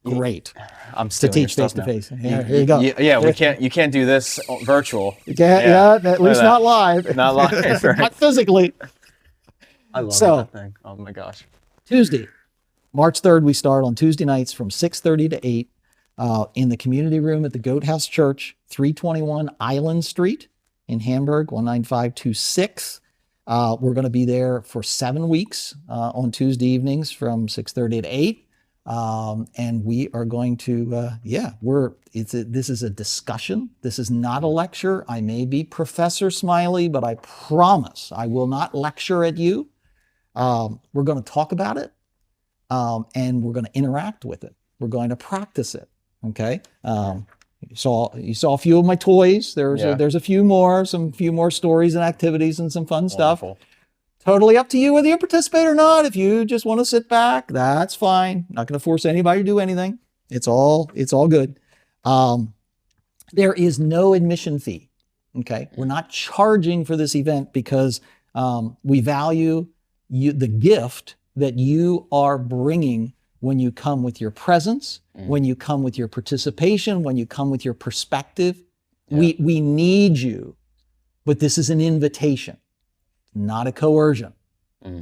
great I'm to stealing your teach stuff now. face-to-face. Here you go. Yeah, you can't do this virtual. At least that. not live. Not live, right. Not physically. I love So- that thing. Oh my gosh. Tuesday, March 3rd, we start on Tuesday nights from 6:30 to 8 in the community room at the Goat House Church, 321 Island Street in Hamburg, 19526. We're going to be there for 7 weeks on Tuesday evenings from 6:30 to 8. And we are going to, this is a discussion. This is not a lecture. I may be Professor Smiley, but I promise I will not lecture at you. We're going to talk about it, and we're going to interact with it. We're going to practice it. Okay. You saw a few of my toys. There's a few more stories and activities and some fun stuff. Wonderful. Totally up to you whether you participate or not. If you just want to sit back, that's fine. Not going to force anybody to do anything. It's all good. There is no admission fee. Okay. We're not charging for this event because we value the gift that you are bringing when you come with your presence, when you come with your participation, when you come with your perspective. We need you, but this is an invitation, not a coercion.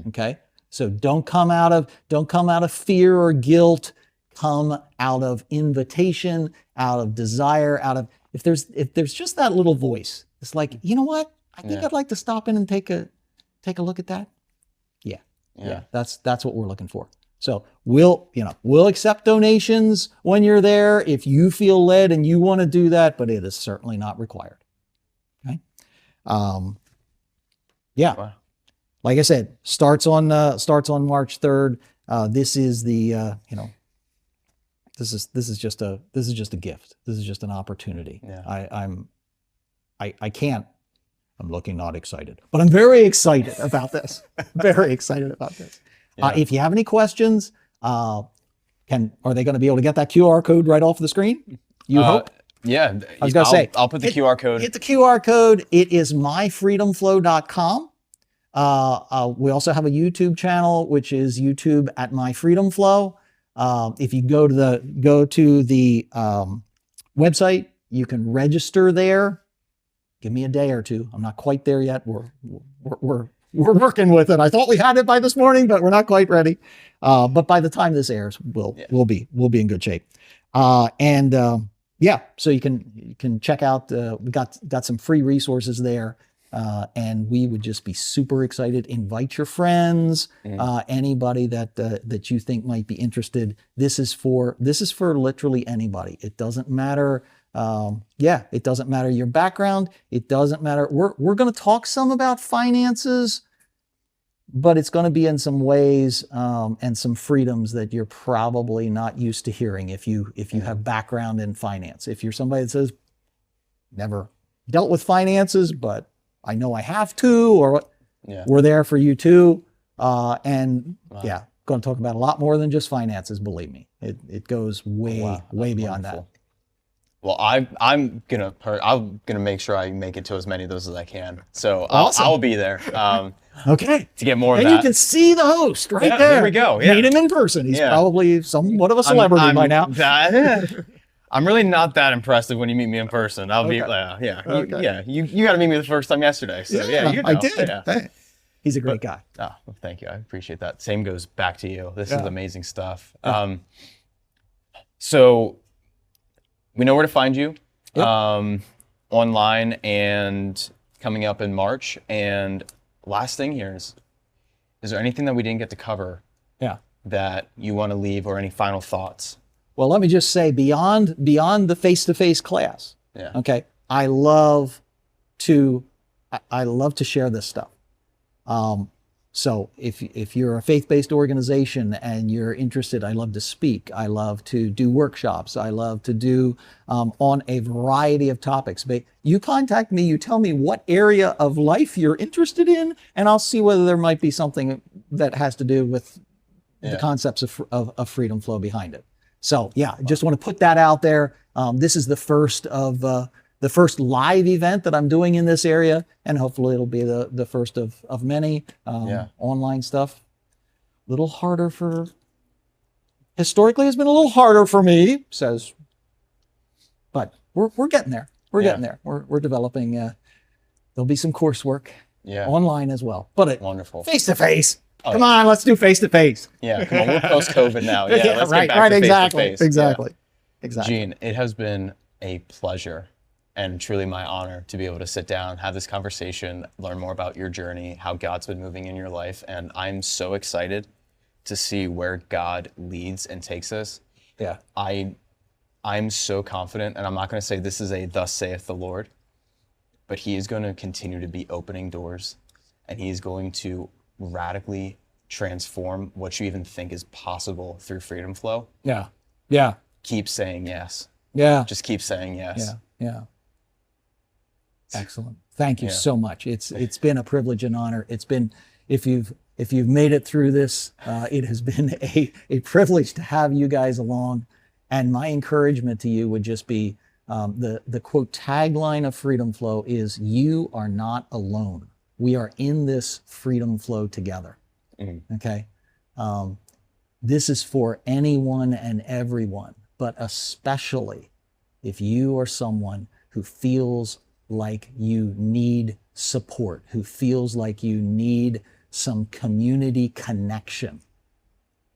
Okay? So don't come out of fear or guilt. Come out of invitation, out of desire, if there's just that little voice. It's like, you know what? I think I'd like to stop in and take a look at that. Yeah. That's what we're looking for. So we'll accept donations when you're there if you feel led and you want to do that, but it is certainly not required. Okay. Yeah. Wow. Like I said, starts on March 3rd. This is the this is just a gift. This is just an opportunity. Yeah. I'm looking not excited, but I'm very excited about this. Very excited about this. Yeah. If you have any questions, are they going to be able to get that QR code right off the screen? You hope? Yeah. I was going to say, I'll put the QR code. Hit the QR code. It is myfreedomflow.com. We also have a YouTube channel, which is YouTube at myfreedomflow. If you go to the website, you can register there. Give me a day or two. I'm not quite there yet. We're working with it. I thought we had it by this morning, but we're not quite ready. But by the time this airs, we'll be in good shape. So you can check out. We got some free resources there, and we would just be super excited. Invite your friends, anybody that you think might be interested. This is for literally anybody. It doesn't matter. It doesn't matter your background. It doesn't matter. We're going to talk some about finances, but it's going to be in some ways and some freedoms that you're probably not used to hearing if you have background in finance. If you're somebody that says, never dealt with finances, but I know I have to, or what, we're there for you too. Going to talk about a lot more than just finances. Believe me, it goes way beyond that. Well, I'm gonna make sure I make it to as many of those as I can. So Awesome. I'll be there. Okay. To get more of and that. You can see the host right there. There we go. Yeah. Meet him in person. He's probably somewhat of a celebrity by now. I'm really not that impressive when you meet me in person. I'll be Okay. You got to meet me the first time yesterday. So you know. I did. Yeah. Hey, he's a great guy. Oh, well, thank you. I appreciate that. Same goes back to you. This is amazing stuff. Yeah. So we know where to find you. Yep. Online and coming up in March. And last thing here is there anything that we didn't get to cover that you want to leave, or any final thoughts? Well, let me just say, beyond the face-to-face class, okay, I love to share this stuff. So if you're a faith-based organization and you're interested, I love to speak. I love to do workshops. I love to do on a variety of topics. But you contact me, you tell me what area of life you're interested in, and I'll see whether there might be something that has to do with the concepts of freedom flow behind it. So I just want to put that out there. This is the first live event that I'm doing in this area, and hopefully it'll be the first of many. Online stuff, historically has been a little harder for me, but we're getting there. We're getting there. We're developing. There'll be some coursework online as well, but wonderful face-to-face. Come on, let's do face-to-face. Yeah, come on, we're post-COVID now. Yeah, let's get back to face-to-face. Exactly. Gene, it has been a pleasure and truly my honor to be able to sit down, have this conversation, learn more about your journey, how God's been moving in your life, and I'm so excited to see where God leads and takes us. Yeah. I'm so confident, and I'm not going to say this is a thus saith the Lord, but he is going to continue to be opening doors, and he is going to radically transform what you even think is possible through Freedom Flow. Yeah. Keep saying yes. Yeah. Just keep saying yes. Yeah. Excellent. Thank you so much. It's been a privilege and honor. It's been, if you've made it through this, it has been a privilege to have you guys along. And my encouragement to you would just be the quote tagline of Freedom Flow is, "You are not alone. We are in this freedom flow together." Okay. This is for anyone and everyone, but especially if you are someone who feels like you need support, who feels like you need some community connection,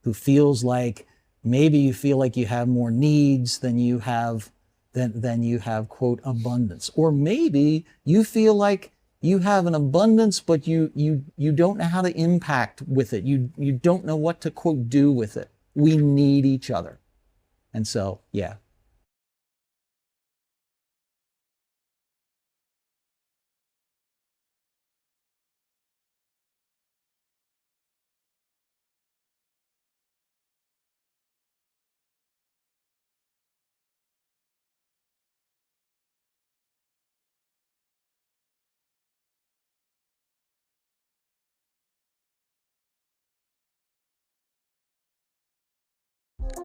who feels like maybe you feel like you have more needs than you have quote abundance, or maybe you feel like You have an abundance, but you don't know how to impact with it. You don't know what to, quote, do with it. We need each other. And so, yeah,